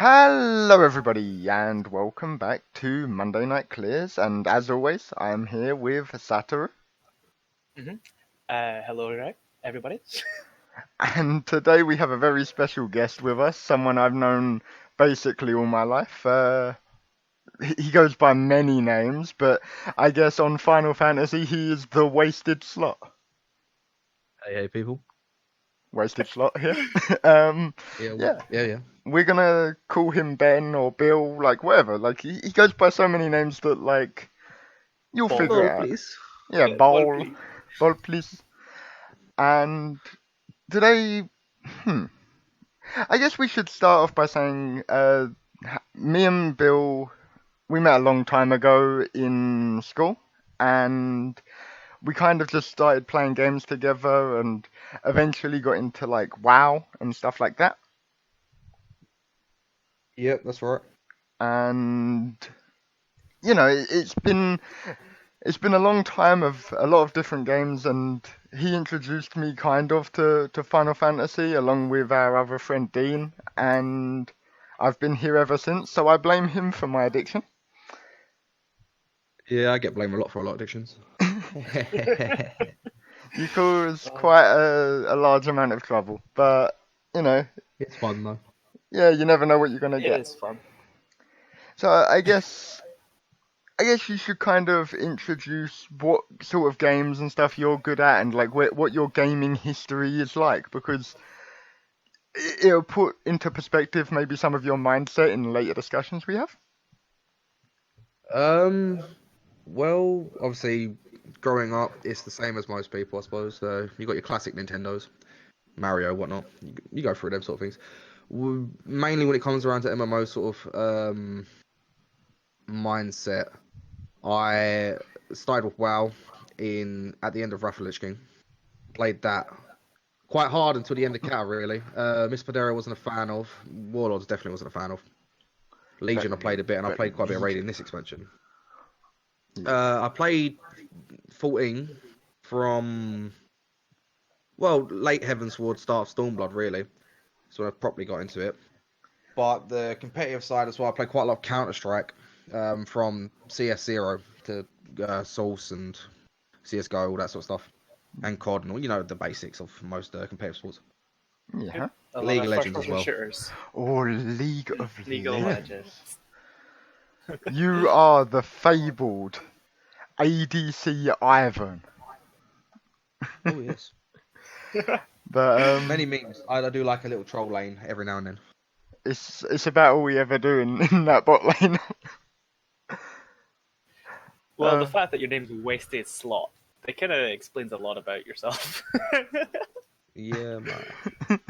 Hello, everybody, and welcome back to Monday Night Clears. And as always, I am here with Satoru. Hello, everybody. And today we have a very special guest with us, someone I've known basically all my life. He goes by many names, but I guess on Final Fantasy he is the Wasted Slot. Hey, people. Wasted Slot here. Yeah. We're gonna call him Ben or Bill, like whatever. Like he goes by so many names that like you'll Ball. figure it out. Please. Yeah, Ball, Ball, please. And today, I guess we should start off by saying, me and Bill, we met a long time ago in school, and we kind of just started playing games together, and eventually got into like WoW and stuff like that. Yep, that's right. And you know, it's been a long time of a lot of different games, and he introduced me kind of to Final Fantasy along with our other friend Dean, and I've been here ever since, so I blame him for my addiction. Yeah, I get blamed a lot for a lot of addictions. You cause quite a large amount of trouble, but you know, It's fun though. yeah, you never know what you're gonna It get. is fun. So I guess you should kind of introduce what sort of games and stuff you're good at, and like what your gaming history is like, because it'll put into perspective maybe some of your mindset in later discussions we have. Well, obviously, growing up, it's the same as most people, I suppose. So you got your classic Nintendos, Mario, whatnot. You go through them sort of things. Mainly when it comes around to MMO sort of mindset, I started with WoW at the end of Wrath of Lich King. Played that quite hard until the end of Cat, really. Miss Padera wasn't a fan of. Warlords definitely wasn't a fan of. Legion I played a bit, and I played quite a bit of Raid in this expansion. I played 14 from, well, late Heavensward, start of Stormblood, really. So I properly got into it. But the competitive side as well, I played quite a lot of Counter-Strike, from CS0 to Source and CSGO, all that sort of stuff. And COD, and all, you know, the basics of most competitive sports. Yeah. League of Legends as well. Shooters. Or League of League of Legends. You are the fabled ADC Ivan. Oh, yes. But Many memes. I do like a little troll lane every now and then. it's about all we ever do in that bot lane. Well, the fact that your name's Wasted Slot, that kind of explains a lot about yourself. Yeah, man.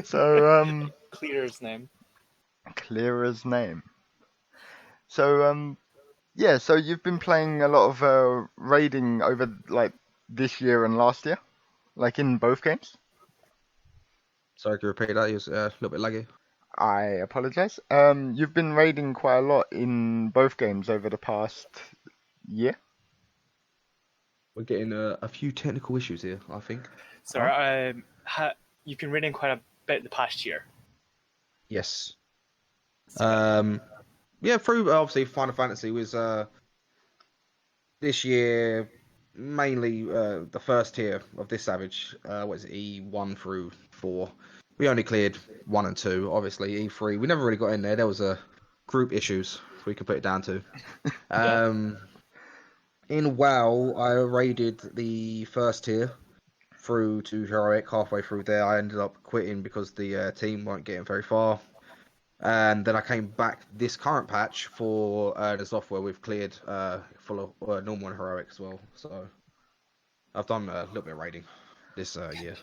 So Clear's name. Clearer's name. So yeah, so you've been playing a lot of raiding over like this year and last year, like in both games. Sorry, can you repeat that? It was a little bit laggy. I apologize. You've been raiding quite a lot in both games over the past year. We're getting a few technical issues here, I think. So, you've been reading quite a bit the past year. Yes. Yeah, through obviously Final Fantasy was this year mainly the first tier of this Savage. What is it, E1 through 4? We only cleared 1 and 2. Obviously E3, we never really got in there. There was group issues we could put it down to. In WoW, I raided the first tier through to Heroic. Halfway through there, I ended up quitting because the team weren't getting very far. And then I came back this current patch for the software we've cleared full of normal and heroic as well. So I've done a little bit of raiding this year.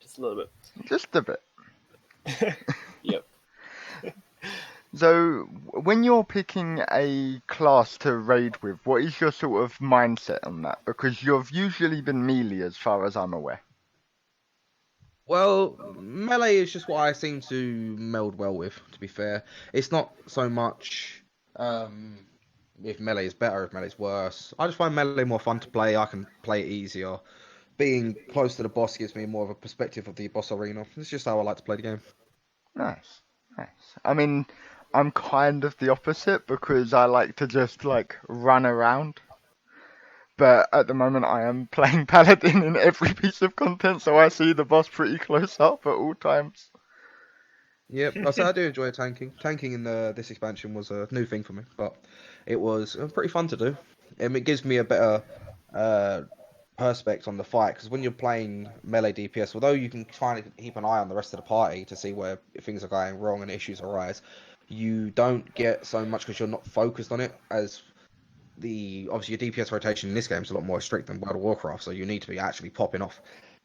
Just a little bit. Just a bit. Yep. So when you're picking a class to raid with, what is your sort of mindset on that? Because you've usually been melee as far as I'm aware. Well, melee is just what I seem to meld well with, to be fair. It's not so much if melee is better, if melee is worse. I just find melee more fun to play. I can play it easier. Being close to the boss gives me more of a perspective of the boss arena. It's just how I like to play the game. Nice. Nice. I mean, I'm kind of the opposite because I like to just like run around. But at the moment, I am playing Paladin in every piece of content, so I see the boss pretty close up at all times. Yep, I do enjoy tanking. Tanking in this expansion was a new thing for me, but it was pretty fun to do. It gives me a better perspective on the fight, because when you're playing melee DPS, although you can try to keep an eye on the rest of the party to see where things are going wrong and issues arise, you don't get so much because you're not focused on it as obviously your DPS rotation in this game is a lot more strict than World of Warcraft, so you need to be actually popping off.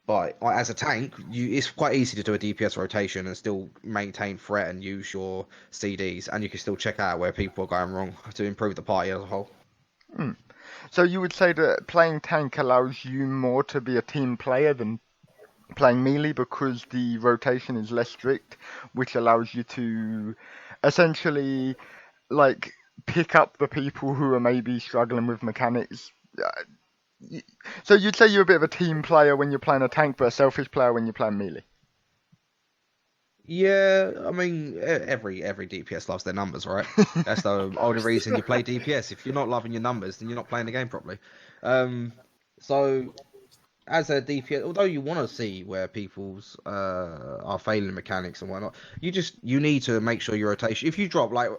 But as a tank, it's quite easy to do a DPS rotation and still maintain threat and use your CDs, and you can still check out where people are going wrong to improve the party as a whole. So you would say that playing tank allows you more to be a team player than playing melee because the rotation is less strict, which allows you to essentially like pick up the people who are maybe struggling with mechanics. So you'd say you're a bit of a team player when you're playing a tank, but a selfish player when you're playing melee. Yeah, I mean, every DPS loves their numbers, right? That's the only reason you play DPS. If you're not loving your numbers, then you're not playing the game properly. So as a DPS, although you want to see where people's are failing mechanics and whatnot, you need to make sure your rotation. If you drop like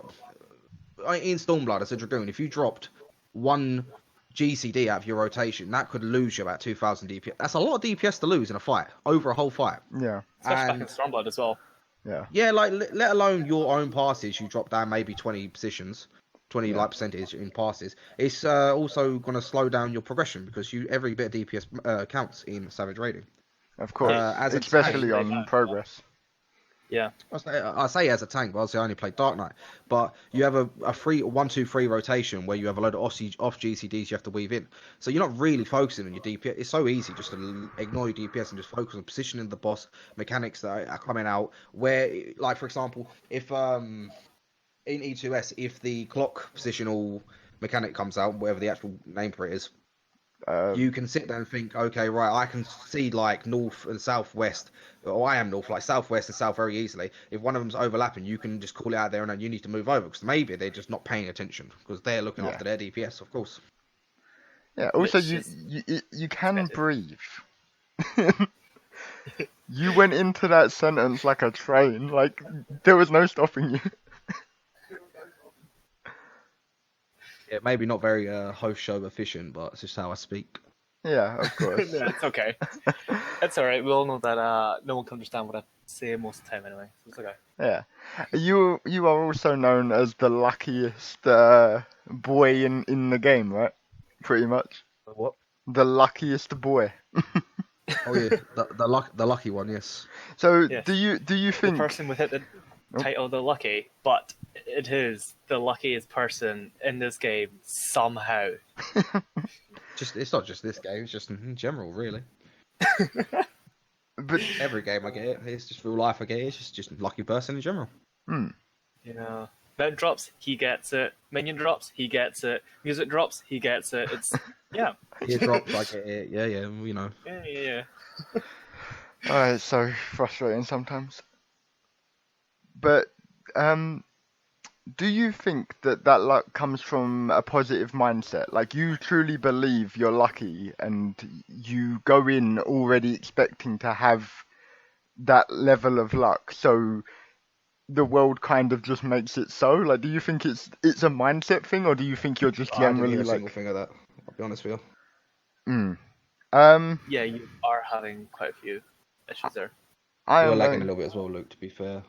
in Stormblood as a Dragoon, if you dropped one GCD out of your rotation, that could lose you about 2,000 DPS. That's a lot of DPS to lose in a fight, over a whole fight. Yeah. Especially back in Stormblood as well. Yeah. Yeah, like let alone your own passes, you drop down maybe 20 positions, 20 like percentage in passes. It's also going to slow down your progression because every bit of DPS counts in Savage raiding. Of course, especially on progress. Yeah. I say as a tank, but obviously I only play Dark Knight. But you have a 1-2-3 rotation where you have a load of off GCDs you have to weave in. So you're not really focusing on your DPS. It's so easy just to ignore your DPS and just focus on positioning the boss, mechanics that are coming out. Where, like for example, if in E2S, if the clock positional mechanic comes out, whatever the actual name for it is, you can sit there and think, okay, right, I can see like north and southwest, or I am north, like southwest and south very easily. If one of them's overlapping, you can just call it out there and then you need to move over because maybe they're just not paying attention because they're looking after their DPS, of course. Yeah. Also, you can breathe. You went into that sentence like a train. Like there was no stopping you. Yeah, maybe not very host show efficient, but it's just how I speak. Yeah, of course. Yeah, it's okay. It's alright. We all know that no one can understand what I say most of the time anyway. So it's okay. Yeah. You are also known as the luckiest boy in the game, right? Pretty much. What? The luckiest boy. Oh yeah, the lucky one, yes. So Yes. do you think The person with the title The Lucky, but it is the luckiest person in this game somehow. It's not just this game; it's just in general, really. But Every game I get it. It's just real life I get it. It's just lucky person in general. You know, mount drops, he gets it. Minion drops, he gets it. Music drops, he gets it. It's yeah. It drops, I get it. Yeah, you know. Yeah. oh, it's so frustrating sometimes. But do you think that luck comes from a positive mindset? Like you truly believe you're lucky and you go in already expecting to have that level of luck, so the world kind of just makes it so? Like, do you think it's a mindset thing, or do you think you're just I didn't generally hear a like? single thing of that. I'll be honest with Mm. Yeah, you are having quite a few issues there. you. I You're am lagging a little bit as well, Luke. To be fair.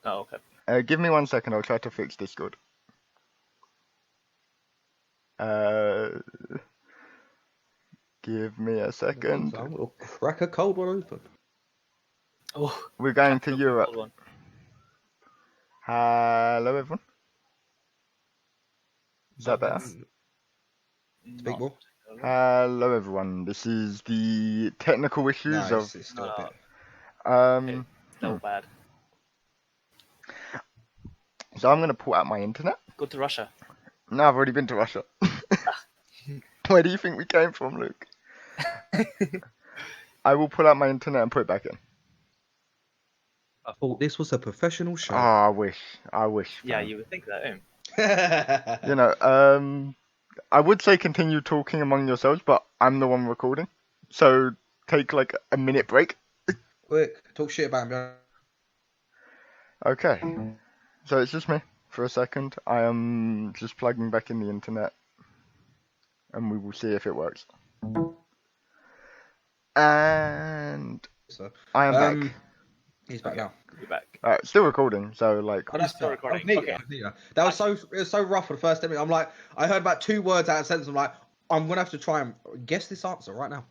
Oh, okay. Give me 1 second. I'll try to fix Discord. Give me a second. We'll crack a cold one open. Oh, We're going to hold Europe. on. Hello, everyone. Is that better? Speak more. Hello, everyone. This is the technical issues No, of. it's still a bit. So bad. So I'm going to pull out my internet. Go to Russia. No, I've already been to Russia. Where do you think we came from, Luke? I will pull out my internet and put it back in. I thought this was a professional show. Oh, I wish. Yeah, man. you would think that. You know, I would say continue talking among yourselves, but I'm the one recording, so take like a minute break. Quick, talk shit about me. Okay, so it's just me for a second. I am just plugging back in the internet, and we will see if it works. And So, I am back. He's back now. You're back. Still recording, so like. Oh, that's still still recording. recording. Okay. That was it was so rough for the first 10 minutes. I'm like, I heard about 2 words out of a sentence. I'm like, I'm gonna have to try and guess this answer right now.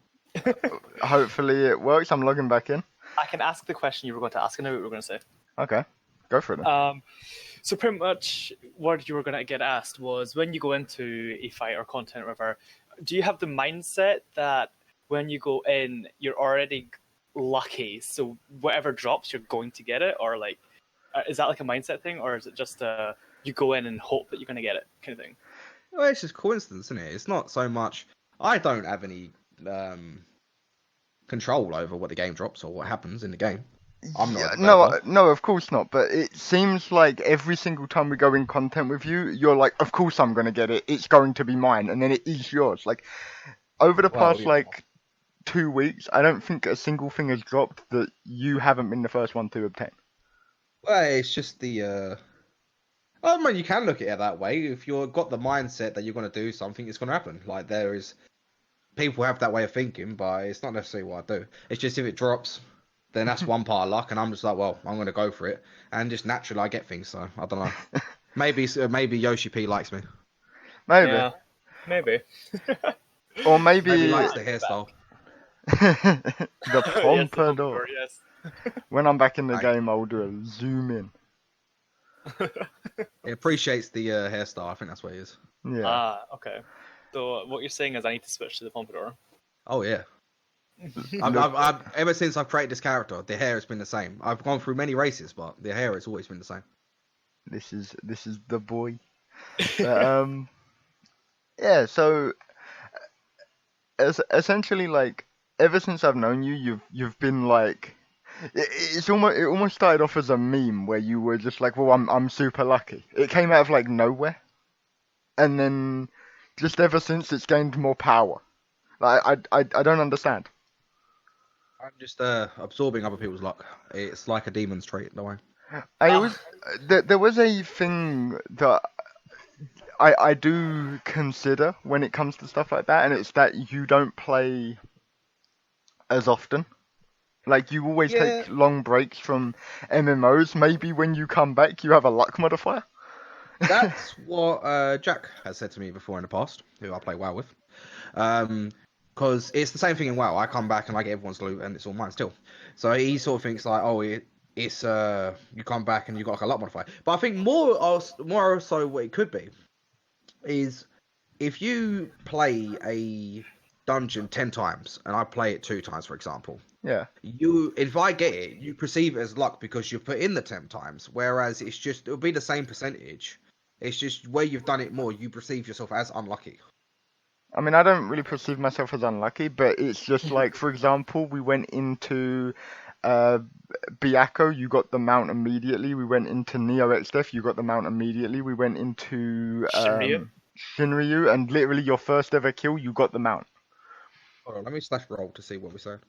Hopefully it works. I'm logging back in. I can ask the question you were going to ask. I know what you were going to say. Okay, go for it then. So pretty much what you were going to get asked was, when you go into a fight or content or whatever, do you have the mindset that when you go in, you're already lucky, so whatever drops, you're going to get it? Or like, is that like a mindset thing, or is it just you go in and hope that you're going to get it kind of thing? Well, it's just coincidence, isn't it? It's not so much. I don't have any control over what the game drops or what happens in the game. I'm not. Yeah, a developer. no, of course not. But it seems like every single time we go in content with you, you're like, of course I'm gonna get it. It's going to be mine, and then it is yours. Like over the Well, past yeah. like 2 weeks, I don't think a single thing has dropped that you haven't been the first one to obtain. Well, it's just the. I mean, you can look at it that way. If you've got the mindset that you're going to do something, it's going to happen. Like, there is. People have that way of thinking, but it's not necessarily what I do. It's just if it drops, then that's one part of luck, and I'm just like, well, I'm going to go for it. And just naturally, I get things, so I don't know. Maybe Yoshi P likes me. Maybe, Yeah, maybe. or maybe, Maybe he likes the hairstyle. the Yes, pompadour. yes. When I'm back in the Right. game, I'll do a zoom in. He appreciates the hairstyle. I think that's what it is. Yeah. Okay. So what you're saying is I need to switch to the pompadour. Oh yeah. I've ever since I've created this character, the hair has been the same. I've gone through many races, but the hair has always been the same. This is the boy. But, yeah. So essentially, like, ever since I've known you, you've been like, it almost started off as a meme where you were just like, well, I'm super lucky. It came out of like nowhere, and then just ever since it's gained more power. Like I don't understand. I'm just absorbing other people's luck. It's like a demon's trait, don't I? I always there was a thing that I do consider when it comes to stuff like that, and it's that you don't play as often. Like, you always Yeah. take long breaks from MMOs. Maybe when you come back, you have a luck modifier. That's what Jack has said to me before in the past, who I play WoW with. Because it's the same thing in WoW. I come back and I get everyone's loot, and it's all mine still. So he sort of thinks like, oh, it's you come back and you got like a luck modifier. But I think more so what it could be is if you play a dungeon 10 times and I play it 2 times, for example. Yeah. If I get it, you perceive it as luck because you've put in the 10 times, whereas it'll be the same percentage. It's just where you've done it more, you perceive yourself as unlucky. I mean, I don't really perceive myself as unlucky, but it's just like, for example, we went into Byakko, you got the mount immediately. We went into Neo XDeath, you got the mount immediately. We went into Shinryu, and literally your first ever kill, you got the mount. Hold on, let me slash roll to see what we said.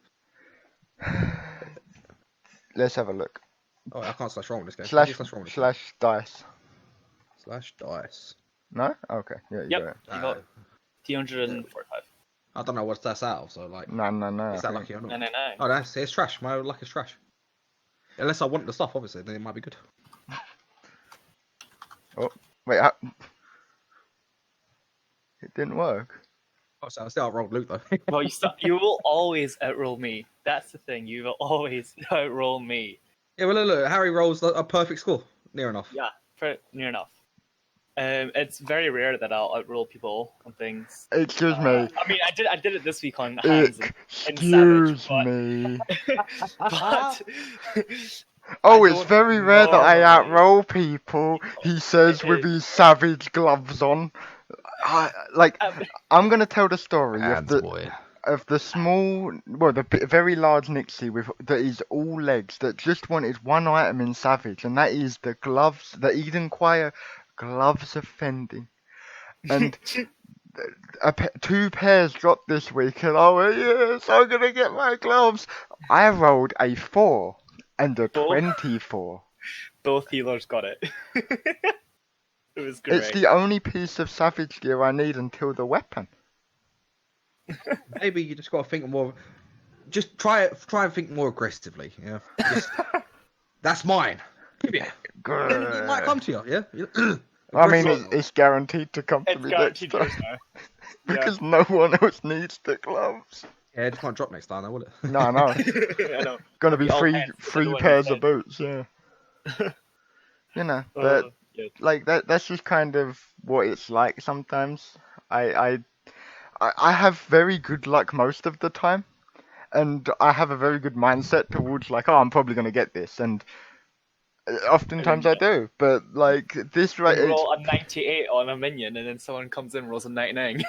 Let's have a look. Oh, I can't slash roll in this game. Slash roll in this dice. game. Slash dice. No? Okay. Yeah, you got Yep, it. you got 345. I don't know what that's out of, so like, No. is that okay. lucky or not? No. Oh, it's trash. My luck is trash. Unless I want the stuff, obviously, then it might be good. Oh, wait. It didn't work. Oh, so I still outrolled loot though. Well, you will always outroll me. That's the thing. You will always outroll me. Yeah, well, look, Harry rolls a perfect score. Near enough. Yeah, near enough. It's very rare that I'll outroll people on things. Excuse me. I mean, I did it this week on hands and Excuse Savage, me. but Oh, I it's don't very rare that I normally- outroll people, he says with his savage gloves on. I'm gonna tell the story of Hands, the... boy. of the very large Nixie that is all legs that just wanted one item in Savage, and that is the gloves, the Eden Choir gloves of fending. And two pairs dropped this week, and oh yes, I'm gonna get my gloves. I rolled a 4 and a 24. Both healers got it. It was great. It's the only piece of Savage gear I need until the weapon. Maybe you just got to think more. Just try and think more aggressively. Yeah. That's mine. Yeah. It might come to you. Yeah. I mean, it's guaranteed to come to me next time. Because no one else needs the gloves. Yeah, it just won't drop next time, though, will it? No, I know. I know. Gonna be three pairs of boots, yeah. You know, but like that's just kind of what it's like sometimes. I have very good luck most of the time, and I have a very good mindset towards like, oh, I'm probably gonna get this, and oftentimes I do. But like this right, you roll a 98 on a minion, and then someone comes in and rolls a 99.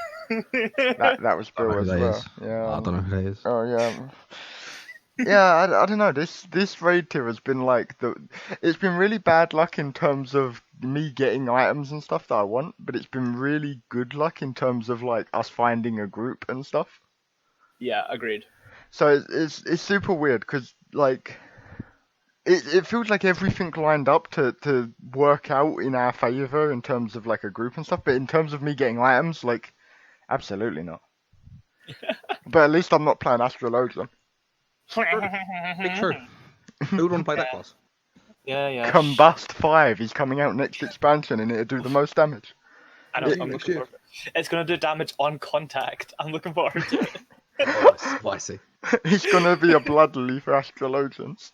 that was Bill as well. Yeah, I don't know who that is. Oh yeah. Yeah, I don't know. This raid tier has been like it's been really bad luck in terms of me getting items and stuff that I want, but it's been really good luck in terms of like us finding a group and stuff. Yeah, agreed. So it's super weird because like it feels like everything lined up to work out in our favor in terms of like a group and stuff, but in terms of me getting items, like absolutely not. But at least I'm not playing Astrologian. Big true. Who would want to play that class? Yeah. Combust 5 is coming out next expansion and it'll do the most damage. I know, I'm looking forward to it. It's going to do damage on contact. I'm looking forward to it. Oh, spicy. It's going to be a bloodly for Astrologians.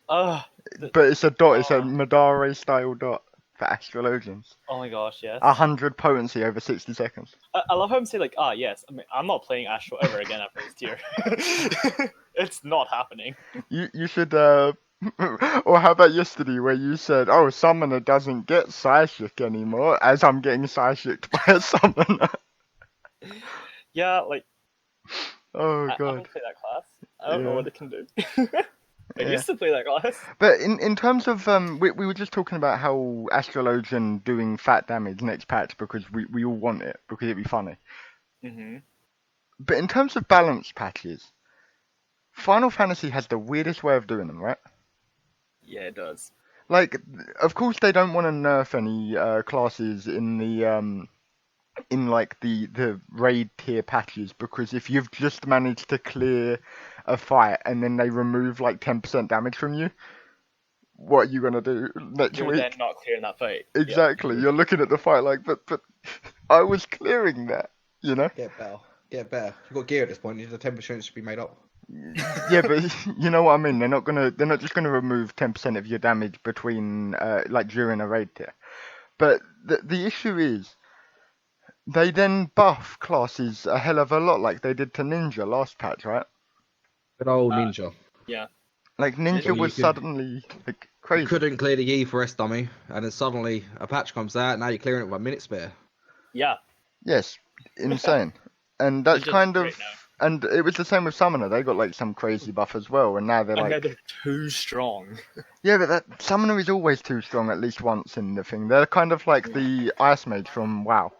But it's a dot, it's a Madare style dot for Astrologians. Oh my gosh, yes. 100 potency over 60 seconds. I love how I'm saying like, yes. I mean, I'm not playing Astro ever again after this tier. It's not happening. You should, or how about yesterday where you said, oh, Summoner doesn't get Psychic anymore, as I'm getting Psychic by a Summoner. Yeah, like... Oh, God. I haven't played that class. I don't know what it can do. I used to play that class. But in terms of, we were just talking about how Astrologian doing fat damage next patch because we all want it, because it'd be funny. Mm-hmm. But in terms of balance patches, Final Fantasy has the weirdest way of doing them, right? Yeah, it does. Like, of course they don't want to nerf any classes in the in like the raid tier patches, because if you've just managed to clear a fight and then they remove like 10% damage from you, what are you gonna do next You're week? then not clearing that fight. Exactly. Yeah. You're looking at the fight like, but I was clearing that, you know? Get better. You've got gear at this point. The 10% should be made up. Yeah, but you know what I mean. They're not just gonna remove 10% of your damage between like during a raid tier. But the issue is, they then buff classes a hell of a lot, like they did to Ninja last patch, right? Good old Ninja. Yeah. Like Ninja was suddenly like crazy. You couldn't clear the Yi for S dummy, and then suddenly a patch comes out. Now you're clearing it with a minute spare. Yeah. Yes, insane. And that's kind of, great now. and it was the same with Summoner. They got like some crazy buff as well, and now they're And like, now they're too strong. yeah, but that Summoner is always too strong at least once in the thing. They're kind of like the Ice Mage from WoW,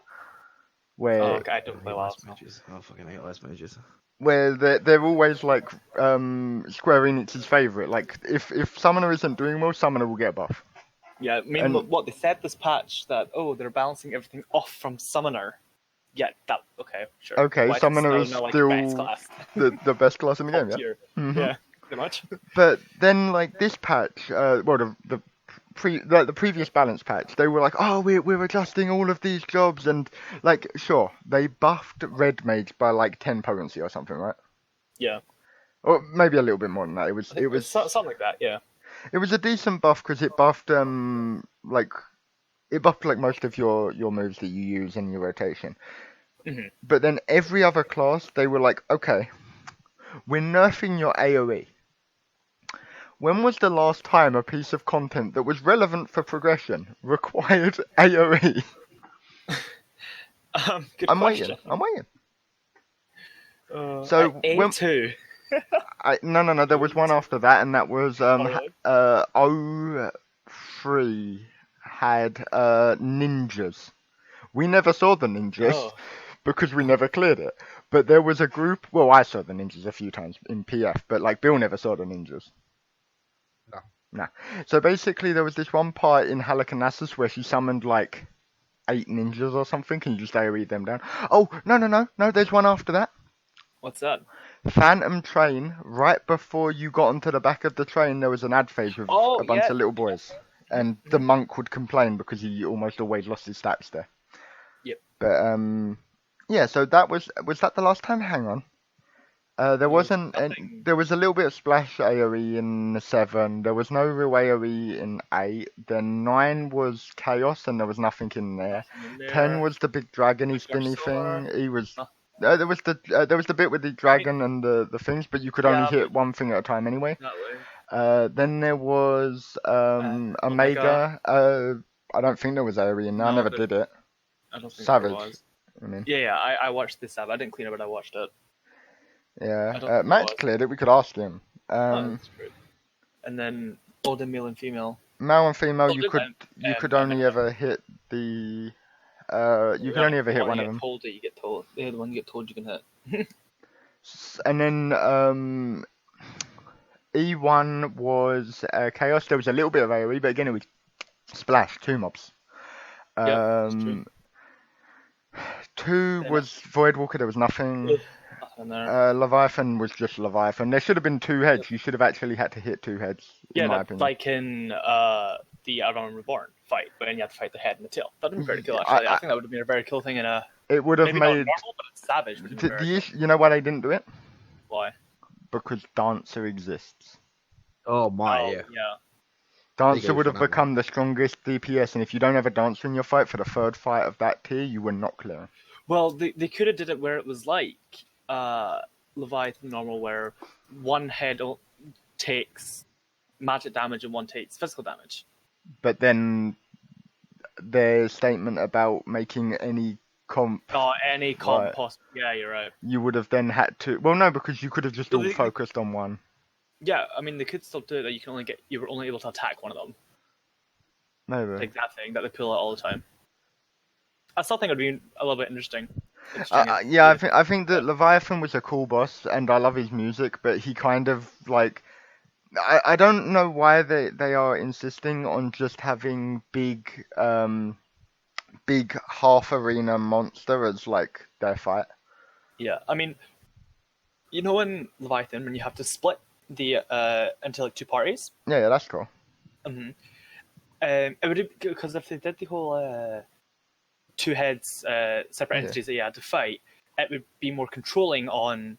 where Okay, I don't play WoW. Mages. I fucking hate ice mages. where they're always like Square Enix's favorite. Like if Summoner isn't doing well, Summoner will get a buff. Yeah, I mean, what they said this patch that they're balancing everything off from Summoner. Yeah, okay, sure. Okay, Why Summoner is now, like, still best class? the best class in the game, yeah. Tier. Mhm. Yeah, pretty much. But then like this patch, the previous balance patch, they were like, oh, we're adjusting all of these jobs, and like sure, they buffed Red Mage by like 10 potency or something, right? Yeah. Or maybe a little bit more than that. It was something like that. Yeah. It was a decent buff because it buffed like most of your moves that you use in your rotation. Mm-hmm. But then every other class, they were like, okay, we're nerfing your AoE. When was the last time a piece of content that was relevant for progression required AoE? Good I'm question. waiting. So when A2. no, there was one after that, and that was really? O3 had ninjas. We never saw the ninjas Oh. because we never cleared it. But there was a group. Well, I saw the ninjas a few times in PF, but like Bill never saw the ninjas. No. No. So basically, there was this one part in Halicarnassus where she summoned like 8 ninjas or something, and you just AoE them down. Oh no! There's one after that. What's that? Phantom Train. Right before you got onto the back of the train, there was an ad phase with a bunch of little boys, and the monk would complain because he almost always lost his stats there. Yep. But yeah. So that was that the last time? Hang on. There wasn't. There was a little bit of splash AoE in 7. There was no real AoE in 8. Then 9 was chaos, and there was nothing in there. 10 was the big dragony spinny thing. He was. There was the bit with the dragon and the things, but you could only hit one thing at a time anyway. Then there was Omega. I don't think there was AoE in there. I never did it. I don't think Savage. there was. I mean. Yeah. I watched this app. I didn't clean it, but I watched it. Yeah. Matt cleared it. We could ask him. That's true. And then older male and female. Male and female, you could only ever hit the. You can only ever hit one of them. You get told. The other one you get told you can hit. And then E1 was chaos. There was a little bit of AoE, but again it was splash 2 mobs. That's true. 2 was Voidwalker. There was nothing. Leviathan was just Leviathan. There should have been 2 heads. You should have actually had to hit 2 heads. In my opinion. Like in the Outrun Reborn fight, but then you have to fight the head and the tail. That would have been very cool. Actually, I think that would have been a very cool thing in a. It would have maybe made. Not normal, but it's savage. You know why they didn't do it? Why? Because Dancer exists. Oh my, yeah. Dancer would have become the strongest DPS, and if you don't have a Dancer in your fight for the 3rd fight of that tier, you were not clear. Well, they could have did it where it was like Leviathan normal, where one head takes magic damage and one takes physical damage. But then their statement about making any comp. Oh, any comp possible. Yeah, you're right. You would have then had to. Well, no, because you could have just all focused on one. Yeah, I mean, they could still do it. That you were only able to attack one of them. Maybe. Like that thing that they pull out all the time. I still think it would be a little bit interesting. Yeah, I think that Leviathan was a cool boss, and I love his music, but he kind of like. I don't know why they are insisting on just having big half arena monster as like their fight. Yeah, I mean, you know in Leviathan when you have to split the into like 2 parties. Yeah, that's cool. It would because if they did the whole 2 heads separate entities that you had to fight, it would be more controlling on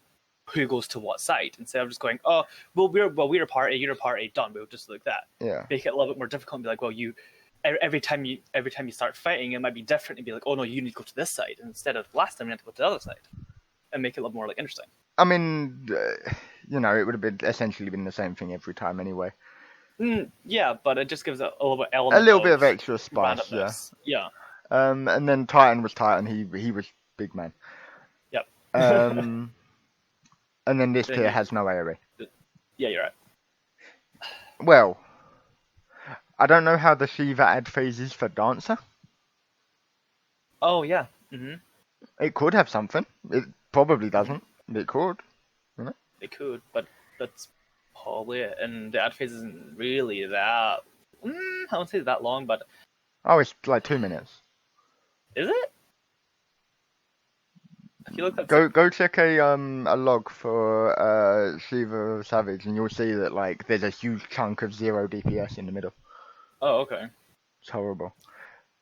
who goes to what side instead of just going, oh, we're a party, you're a party, done. We'll just like that. Yeah. Make it a little bit more difficult and be like, well, every time you start fighting, it might be different and be like, oh no, you need to go to this side instead of last time you had to go to the other side, and make it a little more like interesting. I mean, it would have been essentially been the same thing every time anyway. Yeah, but it just gives it a little bit of extra spice. Yeah. And then Titan was Titan. He was big man. Yep. And then this tier has no AoE. Yeah, you're right. Well, I don't know how the Shiva ad phase is for Dancer. Oh, yeah. It could have something. It probably doesn't. It could. It could, but that's probably it. And the ad phase isn't really that... I won't say that long, but... Oh, it's like 2 minutes. Is it? I feel like that's... Go check a log for Shiva Savage, and you'll see that like there's a huge chunk of 0 DPS in the middle. Oh, okay. It's horrible.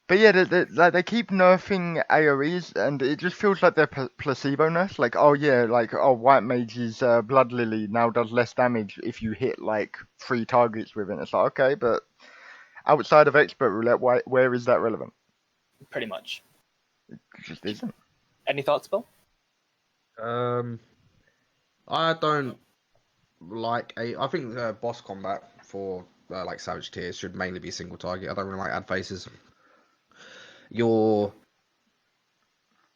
But yeah, they keep nerfing AoEs, and it just feels like they're placebo nerfs. Like, oh yeah, like White Mage's Blood Lily now does less damage if you hit like 3 targets with it. It's like, okay, but outside of Expert Roulette, where is that relevant? Pretty much. It just isn't. Any thoughts, Bill? I don't like I think boss combat for like Savage tiers should mainly be single target. I don't really like ad faces. You're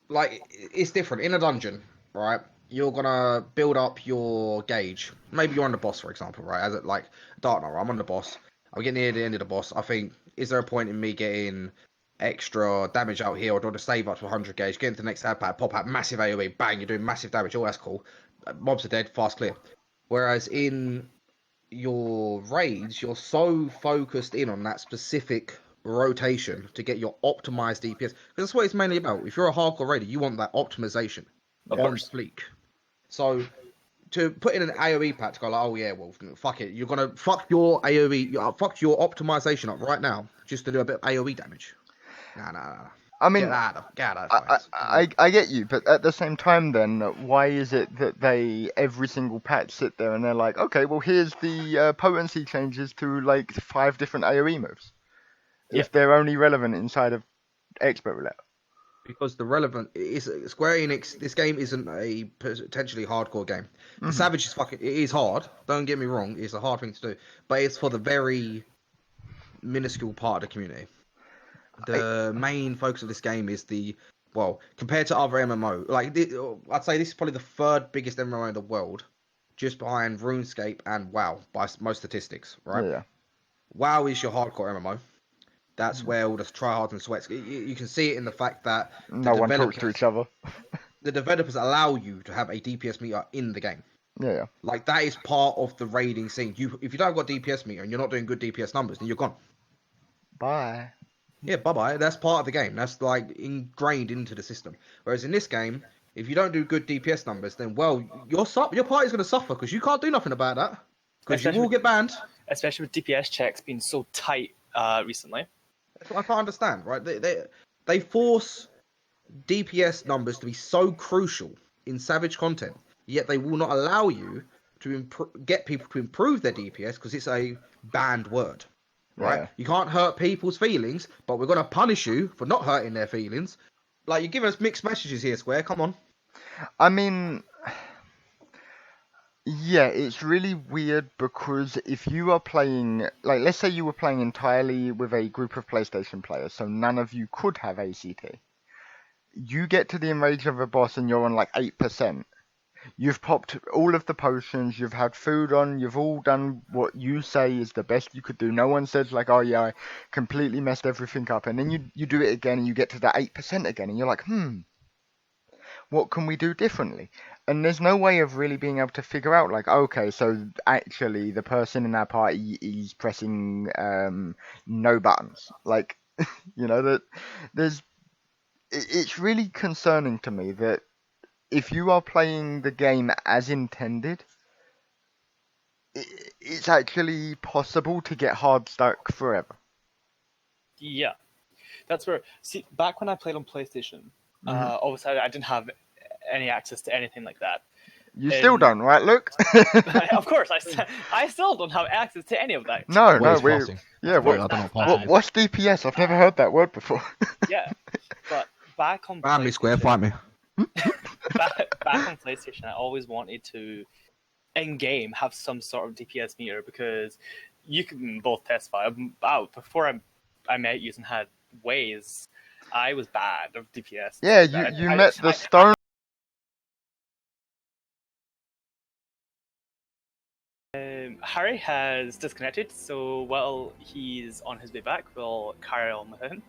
like, it's different in a dungeon, right? you're gonna build up your gauge. Maybe you're on the boss, for example, right? As it like Dark Knight, I'm on the boss. I'm getting near the end of the boss. I think, is there a point in me getting extra damage out here, or do I just save up to 100 gauge, get into the next ad pad, pop out massive AoE, bang, you're doing massive damage. Oh, that's cool. Mobs are dead, fast clear. Whereas in your raids, you're so focused in on that specific rotation to get your optimized DPS. Because that's what it's mainly about. If you're a hardcore raider, you want that optimization Of on course. fleek. So to put in an AoE pack to go like, oh yeah, well, fuck it, you're gonna fuck your AoE, fuck your optimization up right now just to do a bit of AoE damage. Nah. I Get mean, out of I, face. I get you, but at the same time, then why is it that they every single patch sit there and they're like, okay, well here's the potency changes to like 5 different AOE moves, Yeah. if they're only relevant inside of expert roulette. Because the relevant is Square Enix. This game isn't a potentially hardcore game. The Mhm. Savage is fucking. It is hard. Don't get me wrong. It's a hard thing to do, but it's for the very minuscule part of the community. The main focus of this game is compared to other MMO, like I'd say this is probably the third biggest MMO in the world, just behind RuneScape and WoW by most statistics. Right? Yeah. WoW is your hardcore MMO. That's where all the tryhards and sweats. You can see it in the fact that No one talks to each other. the developers allow you to have a DPS meter in the game. Yeah. Like that is part of the raiding scene. If you don't have got DPS meter and you're not doing good DPS numbers, then you're gone. Bye. Yeah, bye bye. That's part of the game. That's like ingrained into the system. Whereas in this game, if you don't do good DPS numbers, then your party's going to suffer because you can't do nothing about that because you will get banned. Especially with DPS checks being so tight recently. That's what I can't understand, right? They force DPS numbers to be so crucial in Savage content, yet they will not allow you to get people to improve their DPS because it's a banned word, right? Yeah. You can't hurt people's feelings, but we're going to punish you for not hurting their feelings. Like, you're giving us mixed messages here, Square. Come on. I mean, yeah, it's really weird because if you are playing, like, let's say you were playing entirely with a group of PlayStation players, so none of you could have ACT. You get to the enrage of a boss and you're on like 8%. You've popped all of the potions, you've had food on, you've all done what you say is the best you could do. No one says like, oh yeah, I completely messed everything up. And then you do it again and you get to that 8% again and you're like, what can we do differently? And there's no way of really being able to figure out like, okay, so actually the person in our party is pressing no buttons. Like, that it's really concerning to me that if you are playing the game as intended, it's actually possible to get hard stuck forever. Yeah. That's where, see, back when I played on PlayStation, obviously I didn't have any access to anything like that. You still don't, right, Luke? Of course, I still don't have access to any of that. No, What is we. passing? Yeah, Wait, I don't know what passing is. what's DPS? I've never heard that word before. Yeah, but back on Family Square, PlayStation- fight me. back on PlayStation, I always wanted to, in game, have some sort of DPS meter because you can both testify. Before I met you and had ways, I was bad of DPS. Yeah, you met the stone. Harry has disconnected, so while he's on his way back, we'll carry on with him.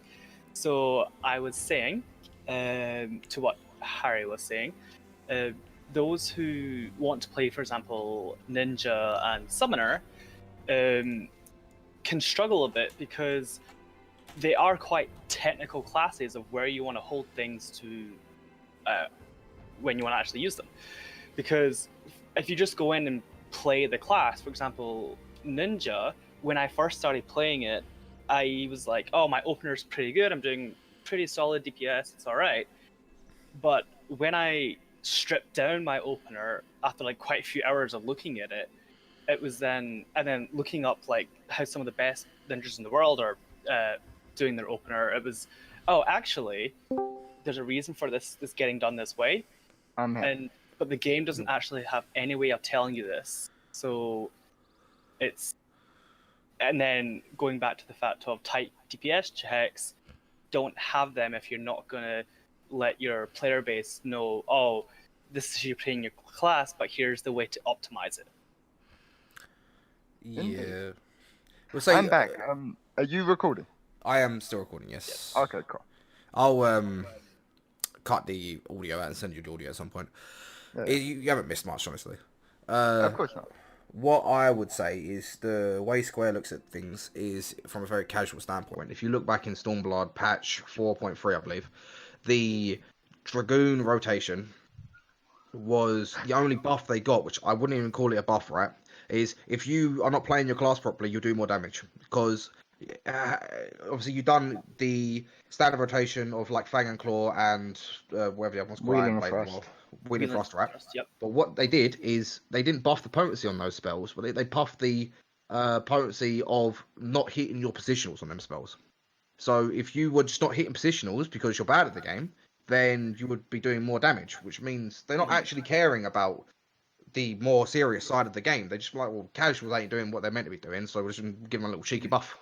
So I was saying, to what Harry was saying, those who want to play, for example, Ninja and Summoner, can struggle a bit because they are quite technical classes of where you want to hold things to when you want to actually use them. Because if you just go in and play the class, for example, Ninja, when I first started playing it, I was like, oh, my opener's pretty good, I'm doing pretty solid DPS, it's alright. But when I stripped down my opener after like quite a few hours of looking at it, it was then looking up like how some of the best ninjas in the world are doing their opener, it was, oh, actually, there's a reason for this getting done this way. But the game doesn't actually have any way of telling you this. So it's... And then going back to the fact of tight DPS checks, don't have them if you're not going to let your player base know, oh, this is you playing your class, but here's the way to optimize it. Yeah. Well, say, I'm back. Are you recording? I am still recording. Yes. Okay, cool. I'll cut the audio out and send you the audio at some point. Yeah. You haven't missed much, honestly. Of course not. What I would say is the way Square looks at things is from a very casual standpoint. If you look back in Stormblood patch 4.3, I believe, the Dragoon rotation was the only buff they got, which I wouldn't even call it a buff, right? Is if you are not playing your class properly, you do more damage. Because obviously you've done the standard rotation of like Fang and Claw and whatever the other one's called. Wheeling Thrust. Wheeling Thrust, right? Yep. But what they did is they didn't buff the potency on those spells, but they buffed the potency of not hitting your positionals on them spells. So if you were just not hitting positionals because you're bad at the game, then you would be doing more damage, which means they're not actually caring about the more serious side of the game. They're just like, well, casuals ain't doing what they're meant to be doing, so we're just give them a little cheeky buff.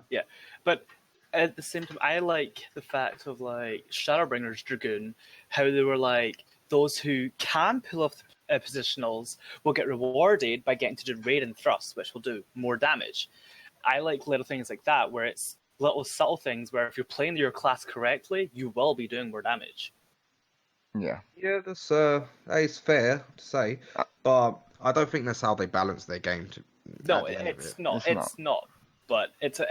Yeah, but at the same time, I like the fact of like Shadowbringers Dragoon, how they were like those who can pull off positionals will get rewarded by getting to do raid and thrust, which will do more damage. I like little things like that where it's little subtle things where if you're playing your class correctly, you will be doing more damage. Yeah. Yeah, that is fair to say, but I don't think that's how they balance their game. No, it's not. It's not. But it's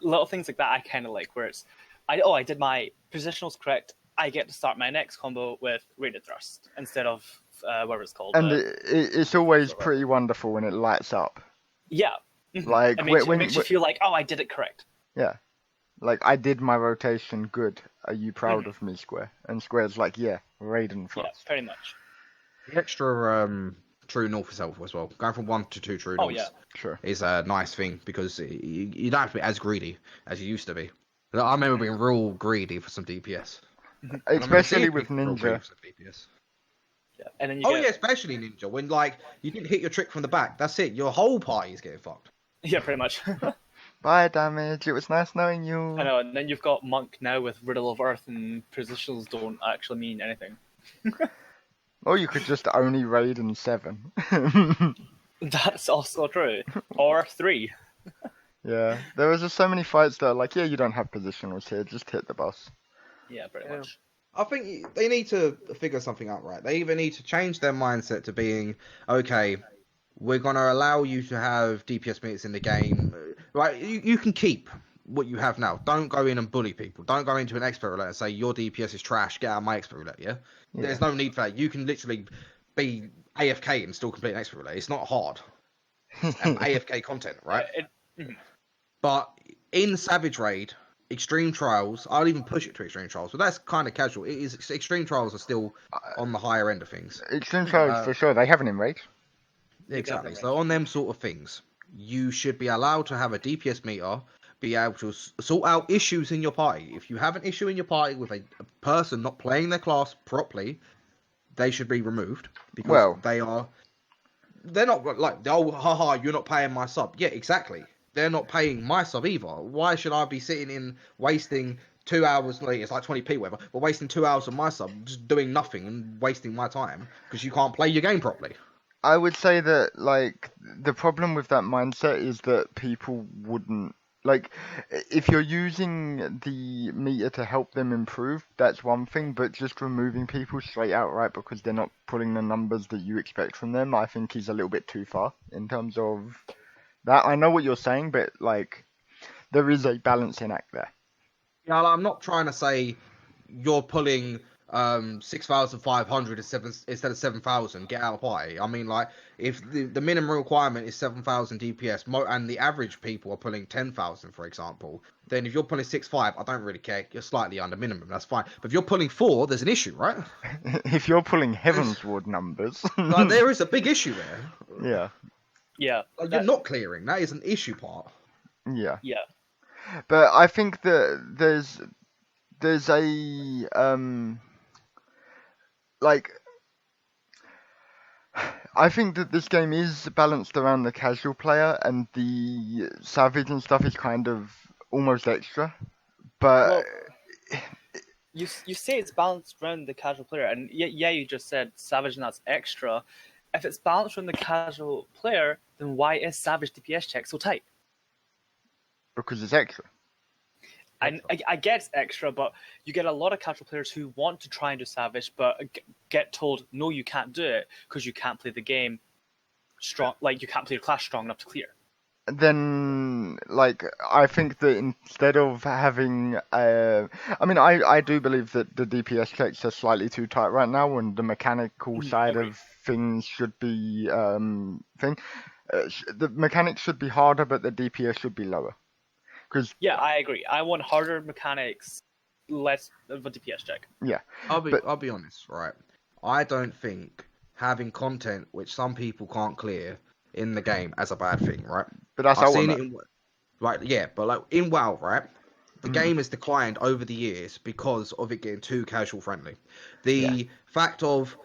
little things like that I kind of like, where it's, I did my positionals correct. I get to start my next combo with rated thrust instead of whatever it's called. And it's always pretty wonderful when it lights up. Yeah. Like it makes you feel like, oh, I did it correct. Yeah. Like, I did my rotation good. Are you proud of me, Square? And Square's like, yeah, Raiden Frost. Yeah, pretty much. The extra True North is helpful as well. Going from 1 to 2 True Norths Sure. is a nice thing because you don't have to be as greedy as you used to be. I remember being real greedy for some DPS. Especially with Ninja. Yeah, and then yeah, especially Ninja. When like you didn't hit your trick from the back, that's it. Your whole party is getting fucked. Yeah, pretty much. Bye, Damage. It was nice knowing you. I know, and then you've got Monk now with Riddle of Earth, and positionals don't actually mean anything. Or you could just only raid in 7. That's also true. Or 3. Yeah, there was just so many fights that are like, yeah, you don't have positionals here, just hit the boss. Yeah, pretty much. I think they need to figure something out, right? They either need to change their mindset to being, okay, we're going to allow you to have DPS meters in the game. Right, you can keep what you have now. Don't go in and bully people. Don't go into an expert roulette and say, your DPS is trash, get out of my expert roulette, yeah? There's no need for that. You can literally be AFK and still complete an expert roulette. It's not hard. And AFK content, right? But in Savage Raid, Extreme Trials, I'll even push it to Extreme Trials, but that's kind of casual. It is Extreme Trials are still on the higher end of things. Extreme Trials, for sure, they have an in raid. Exactly. So on them sort of things, you should be allowed to have a DPS meter, be able to sort out issues in your party. If you have an issue in your party with a person not playing their class properly, they should be removed because they're not like, oh, haha, you're not paying my sub. Yeah, exactly. They're not paying my sub either. Why should I be sitting in wasting 2 hours, like, it's like 20p whatever, but wasting 2 hours of my sub just doing nothing and wasting my time because you can't play your game properly? I would say that, like, the problem with that mindset is that people wouldn't, like, if you're using the meter to help them improve, that's one thing, but just removing people straight outright because they're not pulling the numbers that you expect from them, I think is a little bit too far in terms of that. I know what you're saying, but, like, there is a balancing act there. Yeah, I'm not trying to say you're pulling 6,500 instead of 7,000, get out of party. I mean, like, if the minimum requirement is 7,000 DPS and the average people are pulling 10,000, for example, then if you're pulling 6,500, I don't really care. You're slightly under minimum, that's fine. But if you're pulling 4, there's an issue, right? If you're pulling Heavensward numbers, like, there is a big issue there. Yeah. Yeah. Like, you're not clearing. That is an issue part. Yeah. Yeah. But I think that there's a like, I think that this game is balanced around the casual player, and the savage and stuff is kind of almost extra. But you say it's balanced around the casual player, and yeah, you just said Savage and that's extra. If it's balanced around the casual player, then why is Savage DPS check so tight? Because it's extra. I get it's extra, but you get a lot of casual players who want to try and do Savage, but get told, no, you can't do it because you can't play the game strong. Like, you can't play your class strong enough to clear. Then, like, I think that instead of having, I mean, I do believe that the DPS checks are slightly too tight right now, and the mechanical side agreed. of things should be, the mechanics should be harder, but the DPS should be lower. Because Yeah, I agree. I want harder mechanics, less of a DPS check. yeah, I'll be honest, right? I don't think having content which some people can't clear in the game as a bad thing, right? but that's I've ultimate. seen it in right, yeah, but like in WoW, right? The Mhm. game has declined over the years because of it getting too casual friendly. The fact of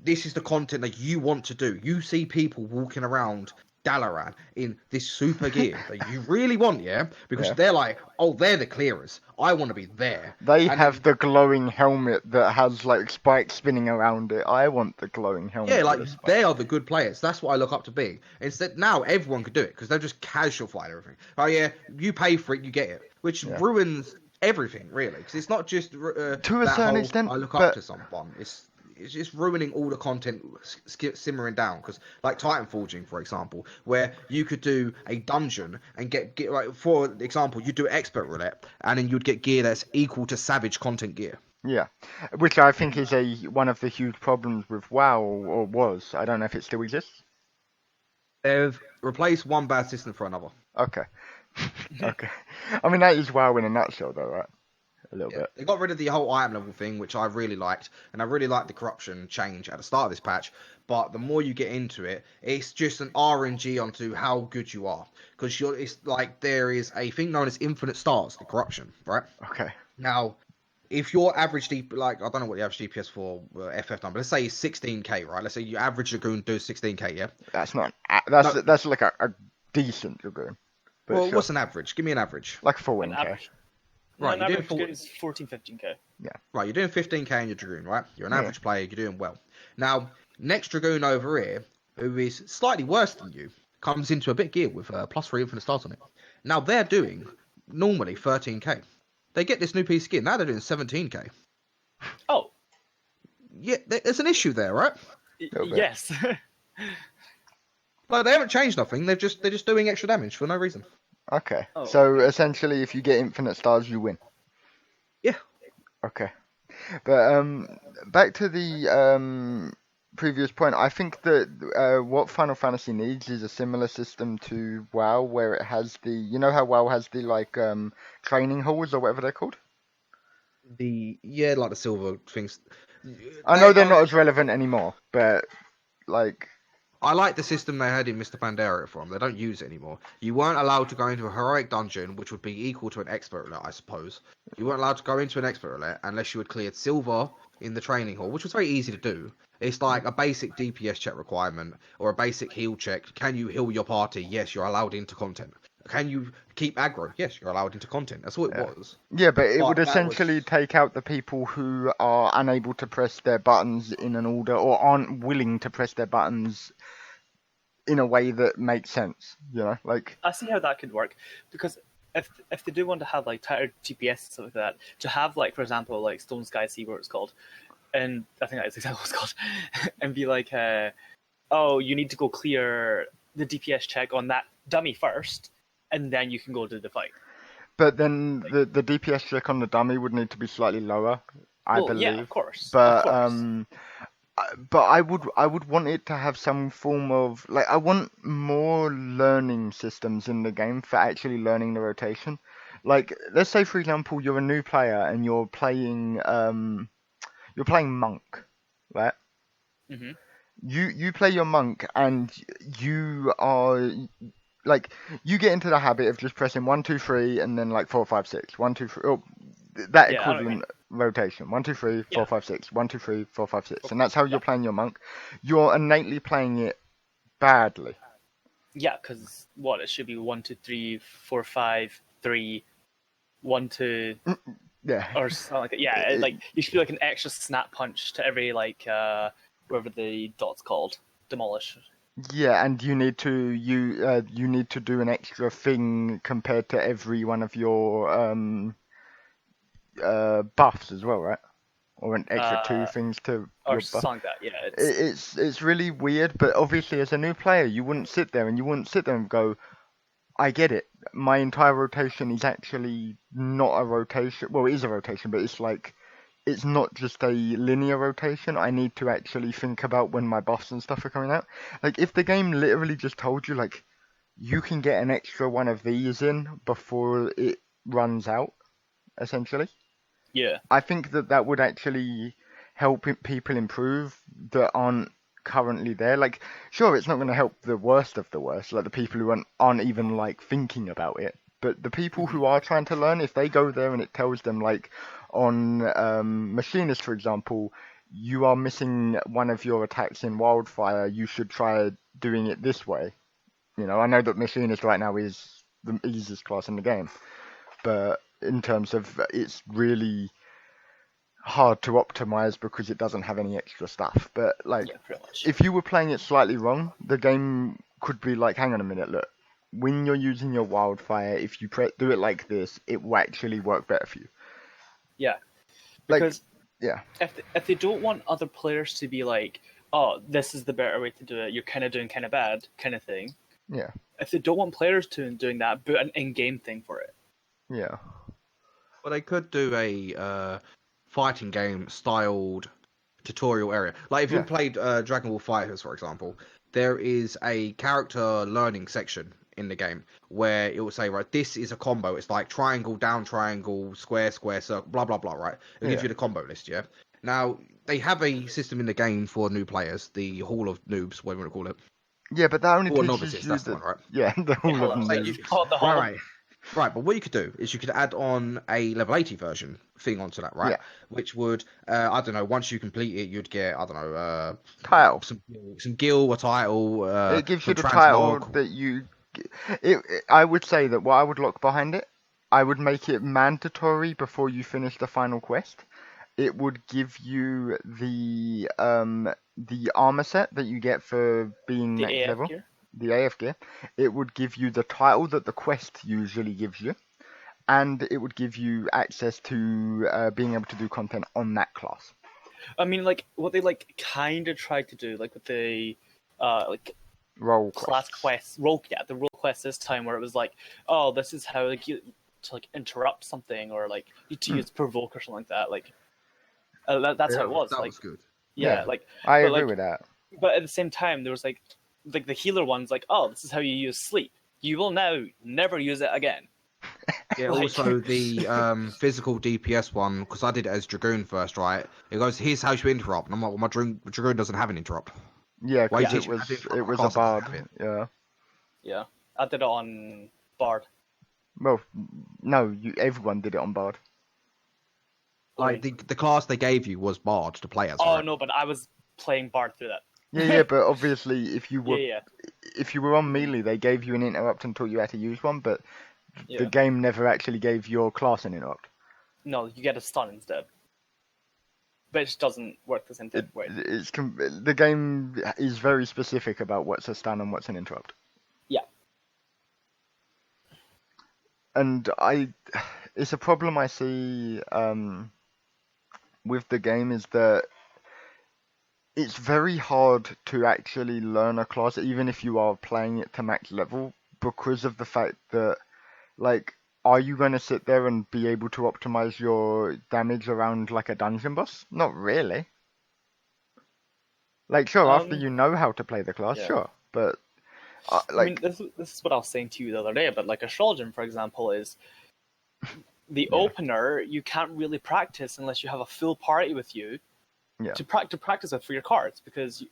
this is the content that you want to do. You see people walking around Dalaran in this super gear that you really want, yeah? Because Yeah. they're like, oh, they're the clearers. I want to be there. They And have the glowing helmet that has like spikes spinning around it. I want the glowing helmet. Yeah, with like the spikes. they are the good players. That's what I look up to being. Instead, now everyone could do it because they're just casualifying everything. Oh yeah, you pay for it, you get it, which Yeah. ruins everything really. Because it's not just To a that certain whole, extent, I look but- up to someone. It's just ruining all the content, simmering down. Because like Titan Forging, for example, where you could do a dungeon and get like for example, you do expert roulette, and then you'd get gear that's equal to Savage content gear. Yeah, which I think is one of the huge problems with WoW, or was. I don't know if it still exists. They've replaced one bad system for another. Okay. Okay. I mean, that is WoW in a nutshell, though, right? A little Yeah. bit. They got rid of the whole item level thing, which I really liked, and I really liked the corruption change at the start of this patch. But the more you get into it, it's just an RNG onto how good you are, because it's like there is a thing known as infinite stars, the corruption, right? Okay. Now, if your average like I don't know what the average DPS for FF done, but let's say it's 16k, right? Let's say your average Dragoon does 16k, yeah. That's not. That's like a decent Dragoon. But Well, sure. what's an average? Give me an average. Like An 14k. average, Right, an you're doing average is 14, 15k. Right, you're doing 15k in your Dragoon, right? You're an Yeah. average player, you're doing well. Now, next Dragoon over here, who is slightly worse than you, comes into a bit gear with +3 infinite stars on it. Now, they're doing normally 13k. They get this new piece of skin, now they're doing 17k. Oh, Yeah, there's an issue there, right? Little bit. yes. Like, they haven't changed nothing, they're just doing extra damage for no reason. Okay. Oh, So essentially, if you get infinite stars, you win. Yeah. Okay. But back to the previous point, I think that what Final Fantasy needs is a similar system to WoW, where it has you know how WoW has the like training halls or whatever they're called. Like the silver things. I know they're not as relevant anymore, but like I like the system they had in Mr. Pandera from. They don't use it anymore. You weren't allowed to go into a heroic dungeon, which would be equal to an expert roulette, I suppose. You weren't allowed to go into an expert roulette unless you had cleared silver in the training hall, which was very easy to do. It's like a basic DPS check requirement or a basic heal check. Can you heal your party? Yes, you're allowed into content. Can you keep aggro? Yes, you're allowed into content. That's all it was. yeah, but it But would that essentially was- take out the people who are unable to press their buttons in an order or aren't willing to press their buttons in a way that makes sense. You know, like I see how that could work, because if they do want to have like tighter GPS and stuff like that, to have like, for example, like Stone Sky Sea, where it's called, and I think that's exactly what it's called, and be like, oh, you need to go clear the DPS check on that dummy first, and then you can go do the fight. But then the DPS check on the dummy would need to be slightly lower, I Well, believe. yeah, of course. But of course. but I would want it to have some form of like I want more learning systems in the game for actually learning the rotation. Like let's say for example you're a new player and you're playing monk, right? Mhm. You play your monk and you are like you get into the habit of just pressing 1 2 3 and then like 4 5 6 1 2 3 oh, that Yeah, I know what you equivalent rotation 1 2 3 4 Yeah. 5 6 1 2 3 4 5 6 and that's how you're playing your monk. You're innately playing it badly. Yeah, because what it should be 1 2 3 4 5 3 1 2. Yeah. or something like that. Yeah, like you should do like an extra snap punch to every like whatever the dot's called, demolish. Yeah, and you need to do an extra thing compared to every one of your buffs as well, right? Or an extra two things to Or your buff. something like that. Yeah, It's really weird, but obviously as a new player, you wouldn't sit there and go, I get it. My entire rotation is actually not a rotation. Well, it is a rotation, but it's like it's not just a linear rotation. I need to actually think about when my buffs and stuff are coming out. Like if the game literally just told you like you can get an extra one of these in before it runs out, essentially. yeah, I think that would actually help people improve that aren't currently there. Like, sure, it's not going to help the worst of the worst, like the people who aren't even like thinking about it. But the people who are trying to learn, if they go there and it tells them, like on Machinist, for example, you are missing one of your attacks in Wildfire, you should try doing it this way. You know, I know that Machinist right now is the easiest class in the game, but in terms of it's really hard to optimize because it doesn't have any extra stuff. But like, yeah, pretty much. if you were playing it slightly wrong, the game could be like, hang on a minute, look, when you're using your wildfire, if you do it like this, it will actually work better for you. Yeah, Like, because yeah, if they don't want other players to be like, oh, this is the better way to do it, you're kind of doing kind of bad kind of thing. yeah, If they don't want players to doing that, put an in-game thing for it. yeah, Well, they could do a fighting game styled tutorial area. Like if you Yeah. played Dragon Ball Fighters, for example, there is a character learning section in the game where it will say, right, this is a combo. It's like triangle, down triangle, square, square, circle, blah, blah, blah, right? It gives Yeah. you the combo list, yeah? Now, they have a system in the game for new players, the Hall of Noobs, whatever you want to call it. yeah, but that only Or teaches novices, you that's the one, right? yeah, the whole of Like, them. you call it the whole. Right, but what you could do is you could add on a level 80 version thing onto that, right? Yeah. Which would, I don't know, once you complete it, you'd get, I don't know, Title. some gil, a title. It gives you some the title transmog. that you. I would say that what I would look behind it, I would make it mandatory before you finish the final quest. It would give you the armor set that you get for being The next AF level, gear. the AF gear. It would give you the title that the quest usually gives you, and it would give you access to being able to do content on that class. I mean, like what they like kind of tried to do, like with the like Roll class quests. quests, the role quest this time, where it was like, oh, this is how like you to like interrupt something or like you to use provoke or something like that. Like that's how it was. That Like was good. yeah, Yeah. like I but, agree like, with that. But at the same time, there was like the healer ones, like, oh, this is how you use sleep. You will now never use it again. Yeah, Like- also the physical DPS one, because I did it as Dragoon first, right? It goes, here's how you interrupt. And I'm like, well, my Dragoon doesn't have an interrupt. Yeah, Why because you it teach me how was to interrupt? it My was a class doesn't bard. have it. Yeah. Yeah, I did it on Bard. Well, no, everyone did it on bard. Like the class they gave you was Bard to play as. Oh right? no, but I was playing Bard through that. Yeah, but obviously, if you were Yeah. if you were on melee, they gave you an interrupt and taught you how to use one, but Yeah. the game never actually gave your class an interrupt. No, you get a stun instead. But it just doesn't work the same way. The game is very specific about what's a stun and what's an interrupt. Yeah. And it's a problem I see with the game is that it's very hard to actually learn a class, even if you are playing it to max level, because of the fact that, like, are you going to sit there and be able to optimize your damage around, like, a dungeon boss? Not really. Like, sure, after you know how to play the class, yeah. sure, but, I mean, this is what I was saying to you the other day, but, like, Astrologian, for example, is the opener, you can't really practice unless you have a full party with you to practice with for your cards, because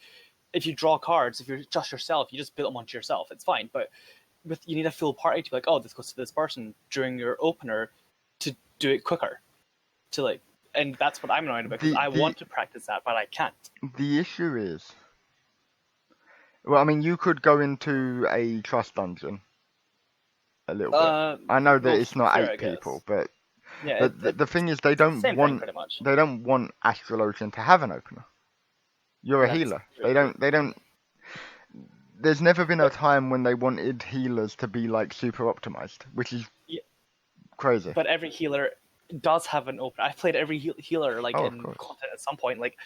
if you draw cards, if you're just yourself, you just build them onto yourself, it's fine, but you need a full party to be like, oh, this goes to this person during your opener to do it quicker, to like, and that's what I'm annoyed about, because I want to practice that, but I can't. The issue is, well, I mean, you could go into a trust dungeon a little bit. I know that it's not 8 people, but Yeah, The thing is, they don't same thing, want pretty much. Astrologian to have an opener. You're a That's healer. true. They don't. There's never been a time when they wanted healers to be like super optimized, which is Yeah. crazy. But every healer does have an opener. I've played every healer like Oh, of in course. content at some point. Like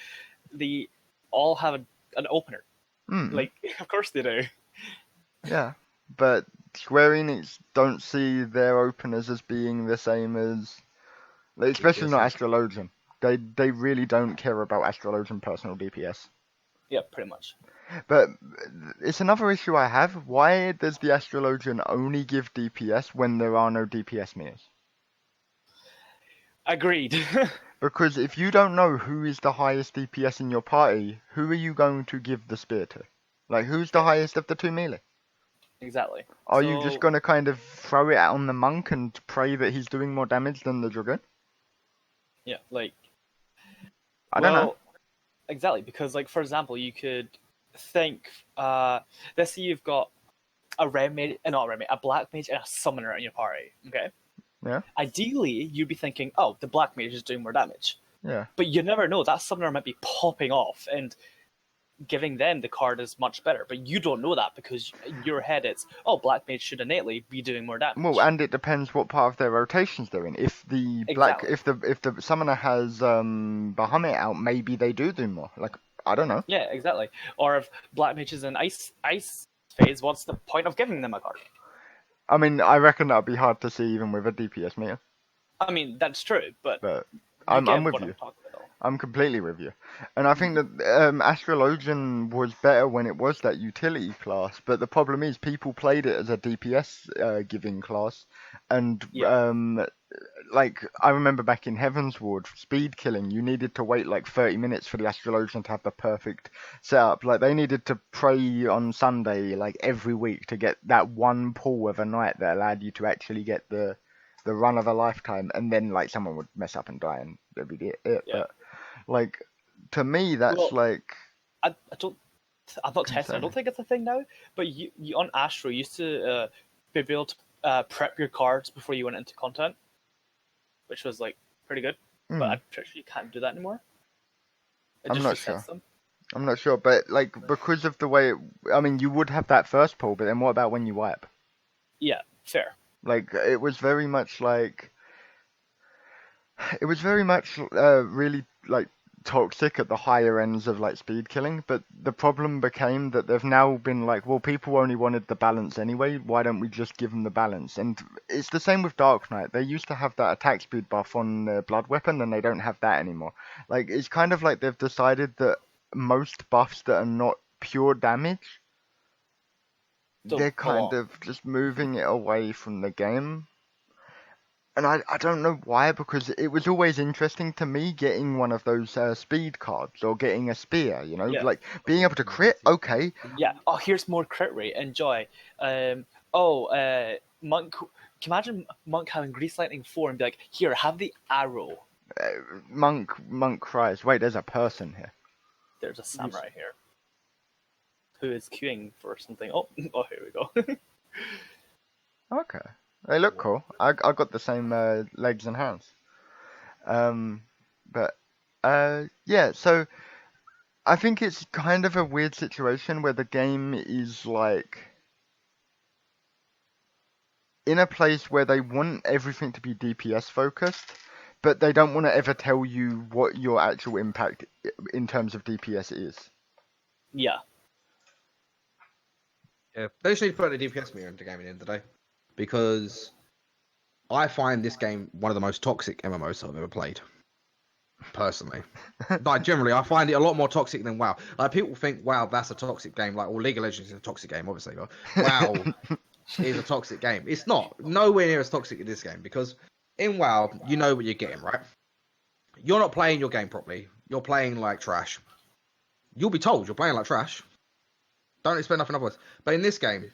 they all have an opener. Mm. Like of course they do. Yeah, but Square Enix don't see their openers as being the same as, like, especially not Astrologian. They really don't care about Astrologian personal DPS. Yeah, pretty much. But it's another issue I have. Why does the Astrologian only give DPS when there are no DPS meters? Agreed. Because if you don't know who is the highest DPS in your party, who are you going to give the spear to? Like, who's the highest of the two melee? Exactly. Are you just going to kind of throw it out on the monk and pray that he's doing more damage than the dragoon? Yeah, like I don't know. Exactly, because like for example, you could think, let's say you've got a black mage and a summoner in your party. Okay. Yeah. Ideally, you'd be thinking, oh, the black mage is doing more damage. Yeah. But you never know. That summoner might be popping off, and giving them the card is much better. But you don't know that because in your head it's, oh, black mage should innately be doing more damage. Well, and it depends what part of their rotations they're in. If the if the summoner has Bahamut out, maybe they do more. Like, I don't know. Yeah, exactly. Or if black mage is in ice phase, what's the point of giving them a card? I mean, I reckon that'd be hard to see even with a DPS meter. I mean, that's true, but I'm with you. I'm completely with you. And I think that Astrologian was better when it was that utility class, but the problem is people played it as a DPS giving class, and like, I remember back in Heaven's Ward, speed killing, you needed to wait like 30 minutes for the Astrologian to have the perfect setup. Like, they needed to pray on Sunday, like, every week to get that one pull of a night that allowed you to actually get the run of a lifetime, and then, like, someone would mess up and die, and that'd be it. Yeah. But, like, to me, that's, like... I'm not testing. I don't think it's a thing now, but you on Astro used to be able to prep your cards before you went into content, which was like pretty good. But I'm pretty sure you can't do that anymore. I'm not sure. I'm not sure, but like, because of the way I mean, you would have that first pull, but then what about when you wipe? Yeah, fair. Like, it was very much really like toxic at the higher ends of like speed killing, but the problem became that they've now been like, well, people only wanted the balance anyway, why don't we just give them the balance? And it's the same with Dark Knight. They used to have that attack speed buff on their blood weapon, and they don't have that anymore. Like, it's kind of like they've decided that most buffs that are not pure damage, they're kind of just moving it away from the game. And I don't know why, because it was always interesting to me getting one of those speed cards or getting a spear, you know? Yeah. Like, being able to crit, okay. Yeah. Oh, here's more crit rate. Enjoy. Monk. Can you imagine Monk having Grease Lightning 4 and be like, here, have the arrow. Monk cries, wait, there's a person here. There's a samurai here who is queuing for something. Oh, here we go. Okay. They look cool. I got the same legs and hands. Yeah, so I think it's kind of a weird situation where the game is like in a place where they want everything to be DPS focused, but they don't want to ever tell you what your actual impact in terms of DPS is. Yeah. Yeah, they just need to put a DPS meter into the game at the end of the day. Because I find this game one of the most toxic MMOs I've ever played. Personally. Like, generally, I find it a lot more toxic than WoW. Like, people think, wow, that's a toxic game. Like, well, League of Legends is a toxic game, obviously. But WoW is a toxic game. It's not. Nowhere near as toxic as this game. Because in WoW, you know what you're getting, right? You're not playing your game properly. You're playing like trash. You'll be told you're playing like trash. Don't expect nothing otherwise. But in this game,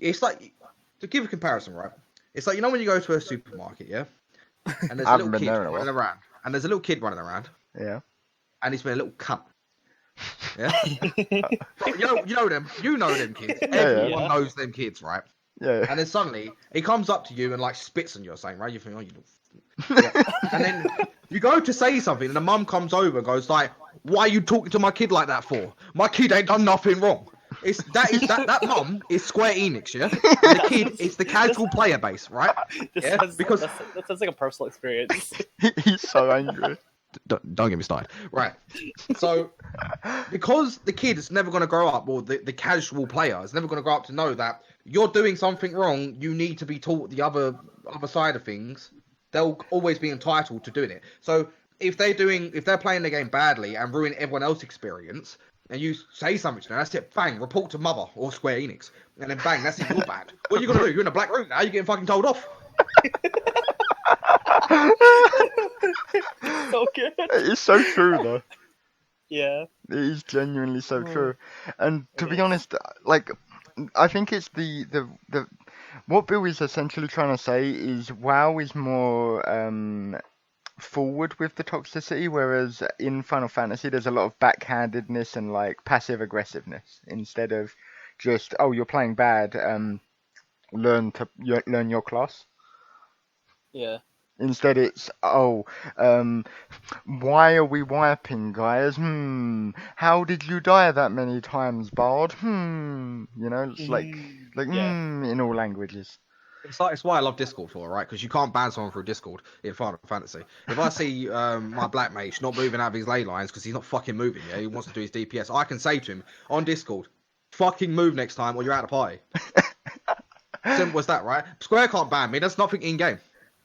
it's like... To give a comparison, right? It's like, you know when you go to a supermarket, yeah? And there's a little kid running around. And there's a little kid running around. Yeah. And he's been a little cunt. Yeah? you know them. You know them kids. Everyone knows them kids, right? Yeah. And then suddenly he comes up to you and like spits on you or something, right? You think, oh, you little yeah. And then you go to say something, and the mum comes over and goes like, "Why are you talking to my kid like that for? My kid ain't done nothing wrong." That mum is Square Enix, yeah. And the kid is the casual player base, right? Yeah, because that sounds like a personal experience. He's so angry. don't get me started. Right. So because the kid is never going to grow up, or the casual player is never going to grow up to know that you're doing something wrong, you need to be taught the other side of things. They'll always be entitled to doing it. So if they're playing the game badly and ruin everyone else's experience, and you say something to them, that's it. Bang, report to Mother or Square Enix, and then bang, that's it. You're bad. What are you gonna do? You're in a black room now. You're getting fucking told off. So good. It's so true though. Yeah. It is genuinely so true. And to be honest, like, I think it's the what Bill is essentially trying to say is WoW is more forward with the toxicity, whereas in Final Fantasy there's a lot of backhandedness and like passive aggressiveness instead of just, oh, you're playing bad, learn your class. Yeah. Instead it's, oh, why are we wiping, guys? How did you die that many times, Bard? You know, it's like in all languages. It's why I love Discord for, right? Because you can't ban someone through Discord in Final Fantasy. If I see my black mage not moving out of his ley lines because he's not fucking moving, yeah, he wants to do his DPS, I can say to him on Discord, fucking move next time or you're out of the party. Simple as that, right? Square can't ban me, there's nothing in game.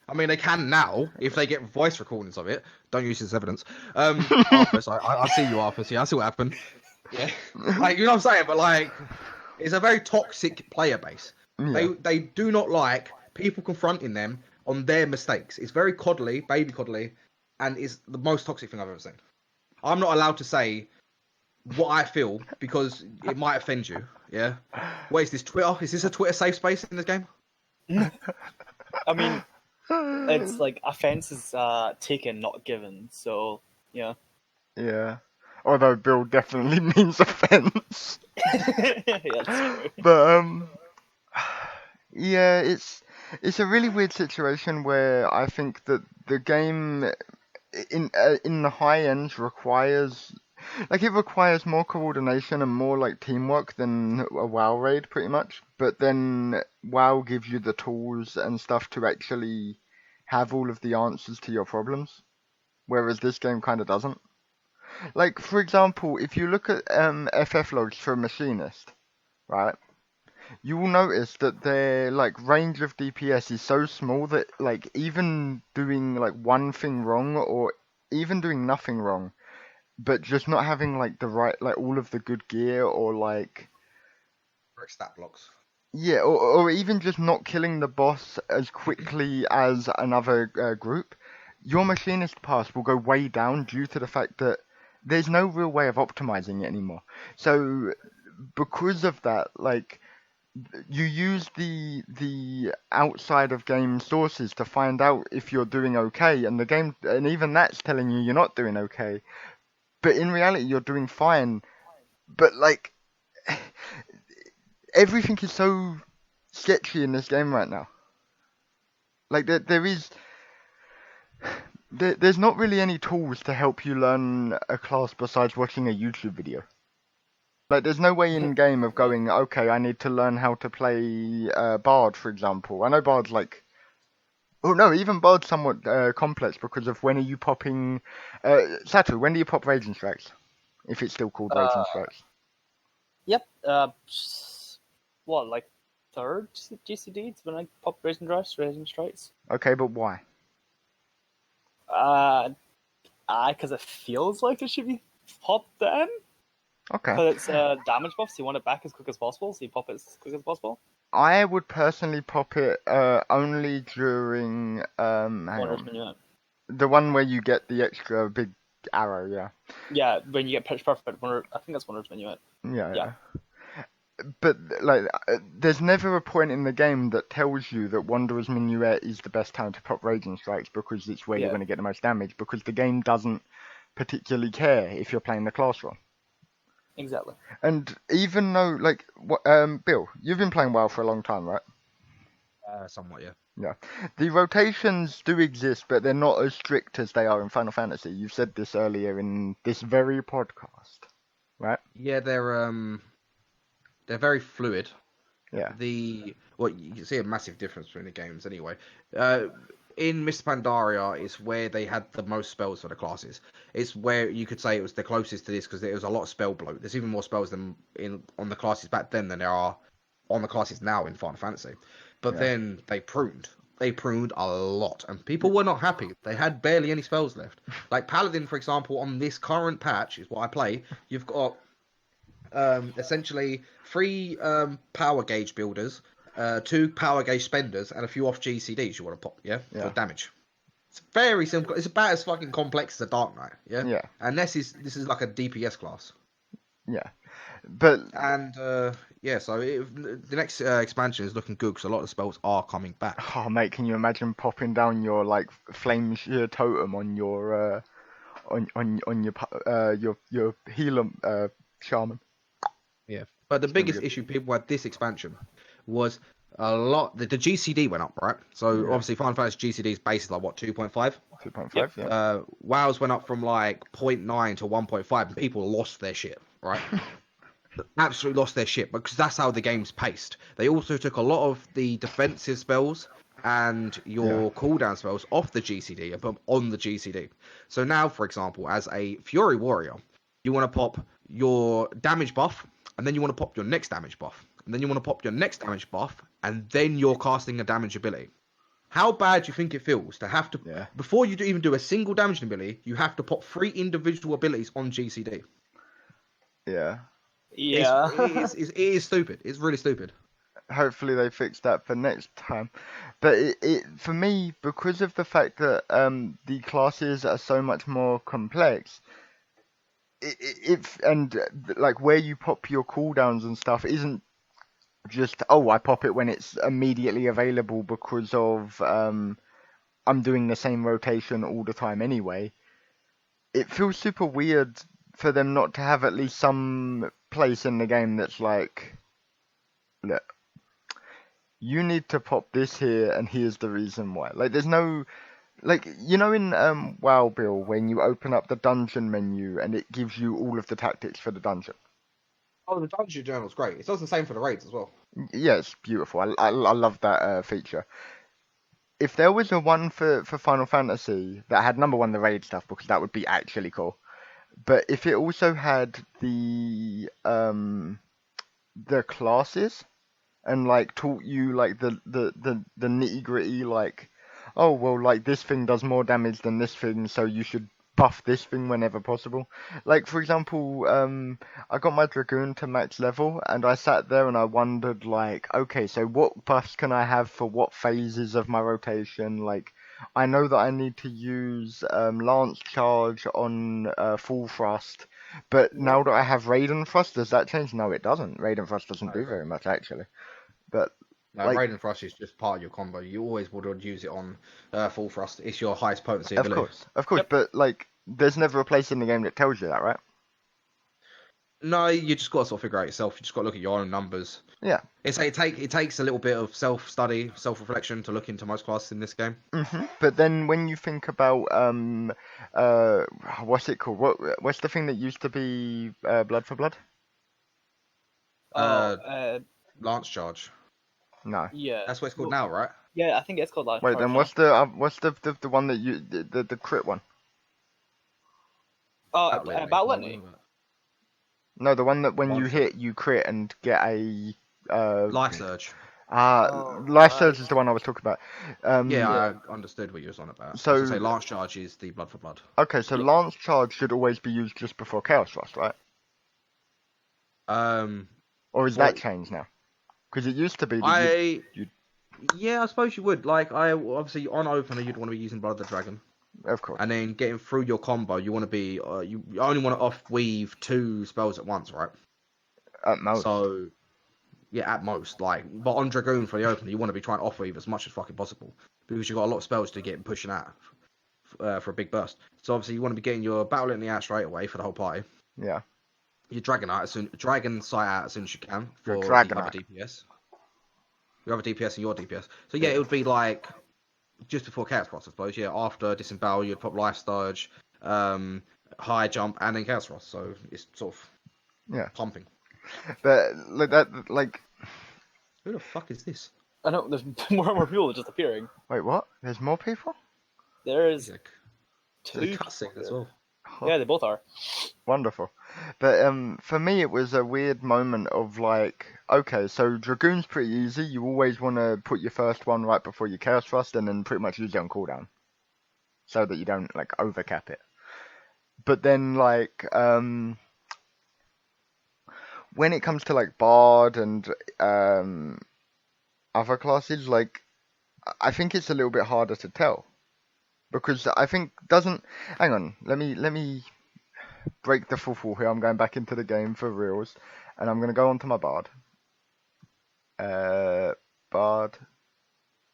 I mean, they can now if they get voice recordings of it. Don't use this as evidence. Arthur, I see you, Arthur. See, I see what happened. Yeah, like, you know what I'm saying? But like, it's a very toxic player base. Yeah. They do not like people confronting them on their mistakes. It's very coddly, baby coddly, and it's the most toxic thing I've ever seen. I'm not allowed to say what I feel because it might offend you. Yeah. What is this, Twitter? Is this a Twitter safe space in this game? I mean, it's like offense is taken, not given. So yeah. Yeah. Although Bill definitely means offense. Yeah, that's true. But yeah, it's a really weird situation where I think that the game in the high ends requires, like, it requires more coordination and more like teamwork than a WoW raid pretty much. But then WoW gives you the tools and stuff to actually have all of the answers to your problems, whereas this game kind of doesn't. Like, for example, if you look at FF logs for a machinist, right? You will notice that their like range of DPS is so small that like even doing like one thing wrong or even doing nothing wrong, but just not having like the right, like all of the good gear or like Stat blocks. Yeah, or even just not killing the boss as quickly as another group, your machinist pass will go way down due to the fact that there's no real way of optimizing it anymore. So because of that, like, you use the outside of game sources to find out if you're doing okay, and the game, and even that's telling you you're not doing okay, but in reality you're doing fine. But like, everything is so sketchy in this game right now. Like there's not really any tools to help you learn a class besides watching a YouTube video. Like, there's no way in game of going, okay, I need to learn how to play Bard, for example. I know Bard's like, oh no, even Bard's somewhat complex because of when are you popping, Satu, when do you pop Raging Strikes? If it's still called Raging Strikes. Yep. What, like third GCD when I pop Raging Strikes? Okay, but why? Because it feels like it should be popped then. Okay. Because it's damage buff, so you want it back as quick as possible, so you pop it as quick as possible. I would personally pop it only during the one where you get the extra big arrow, yeah. Yeah, when you get pitch perfect, I think that's Wonders Minuet. Yeah. But like, there's never a point in the game that tells you that Wanderer's Minuet is the best time to pop Raging Strikes because it's where you're going to get the most damage, because the game doesn't particularly care if you're playing the class wrong. Exactly. And even though, like, Bill, you've been playing WoW for a long time, right? Somewhat, yeah. Yeah. The rotations do exist, but they're not as strict as they are in Final Fantasy. You've said this earlier in this very podcast, right? Yeah, they're very fluid. Yeah. Well, you can see a massive difference between the games anyway. Uh, in Mr. Pandaria is where they had the most spells for the classes. It's where you could say it was the closest to this because there was a lot of spell bloat. There's even more spells than on the classes back then than there are on the classes now in Final Fantasy. But Yeah. then they pruned. They pruned a lot, and people were not happy. They had barely any spells left. Like Paladin, for example, on this current patch is what I play. You've got essentially 3 power gauge builders, 2 power gauge spenders, and a few off GCDs you want to pop, Yeah. for damage. It's very simple. It's about as fucking complex as a Dark Knight, yeah. Yeah. And this is like a DPS class. Yeah. But And so the next expansion is looking good because a lot of the spells are coming back. oh mate, can you imagine popping down your like flame shear totem on your your healer shaman? Yeah. But the biggest issue people had this expansion was a lot. The GCD went up, right? So obviously Final Fantasy GCD is basically like what 2.5. 2.5. Yeah. WoW's went up from like 0.9 to 1.5, and people lost their shit, right? Absolutely lost their shit because that's how the game's paced. They also took a lot of the defensive spells and your cooldown spells off the GCD and put them on the GCD. So now, for example, as a Fury Warrior, you want to pop your damage buff, and then you want to pop your next damage buff, and then you want to pop your next damage buff, and then you're casting a damage ability. How bad do you think it feels to have to, before you even do a single damage ability, you have to pop 3 individual abilities on GCD? Yeah. Yeah. It is stupid. It's really stupid. Hopefully they fix that for next time. But it for me, because of the fact that the classes are so much more complex, like where you pop your cooldowns and stuff isn't just I pop it when it's immediately available because of I'm doing the same rotation all the time anyway. It feels super weird for them not to have at least some place in the game that's like, look, you need to pop this here, and here's the reason why. Like, there's no, like, you know, in WoW, Bill, when you open up the dungeon menu and it gives you all of the tactics for the dungeon. Oh, the dungeon journal's great. It does the same for the raids as well. Yeah, it's beautiful. I love that feature. If there was a one for Final Fantasy that had number one the raid stuff, because that would be actually cool. But if it also had the classes and like taught you like the nitty gritty, like, oh well, like this thing does more damage than this thing, so you should buff this thing whenever possible. Like for example, I got my Dragoon to max level, and I sat there and I wondered like, okay, so what buffs can I have for what phases of my rotation? Like, I know that I need to use Lance Charge on Full Thrust, but now that I have Raiden Thrust, does that change? No, it doesn't. Raiden Thrust doesn't do very much actually. But no, like, Raiden Thrust is just part of your combo. You always would use it on Full Thrust. It's your highest potency ability. Of course, but like, there's never a place in the game that tells you that, right? No, you just got to sort of figure out yourself. You just got to look at your own numbers. Yeah. It takes a little bit of self-study, self-reflection to look into most classes in this game. But then when you think about what's it called? What's the thing that used to be Blood for Blood? Lance Charge. No. Yeah. That's what it's called now, right? Yeah, I think it's called Lance Wait, Charge then now. what's the one that you the crit one? Oh, Battle Litany. No, the one that when you Life hit you crit and get a Life Surge. Life Surge is the one I was talking about. I understood what you was on about. So- I was gonna say Lance Charge is the Blood for Blood. Okay, so Lance Charge should always be used just before Chaos Thrust, right? Or is that changed now? Because it used to be that I suppose you would. Like, obviously on opener you'd want to be using Blood of the Dragon, of course. and then getting through your combo you want to be you only want to off weave 2 spells at once, right? At most. So yeah, at most. Like, but on Dragoon for the opener you want to be trying to off weave as much as fucking possible because you've got a lot of spells to get pushing out for a big burst. So obviously you want to be getting your battle in the out straight away for the whole party. Yeah. Your Dragon Sight out as soon as you can for the Dragonite. other DPS. your other DPS and your DPS. So yeah, it would be like just before Chaos Frost, I suppose. Yeah, after Disembowel, you'd pop Life Surge, High Jump, and then Chaos Frost. So it's sort of pumping. But like that, like. Who the fuck is this? I know there's more and more people just appearing. Wait, what? There's more people? There's Like, two. the cutscene as well. Yeah, they both are. Wonderful. But for me, it was a weird moment of like, okay, so Dragoon's pretty easy. You always want to put your first one right before your Chaos Thrust and then pretty much use it on cooldown. So that you don't, like, overcap it. But then, like, when it comes to, like, Bard and other classes, like, I think it's a little bit harder to tell. Because I think hang on, let me break the full here. I'm going back into the game for reals, and I'm going to go on to my Bard. Bard,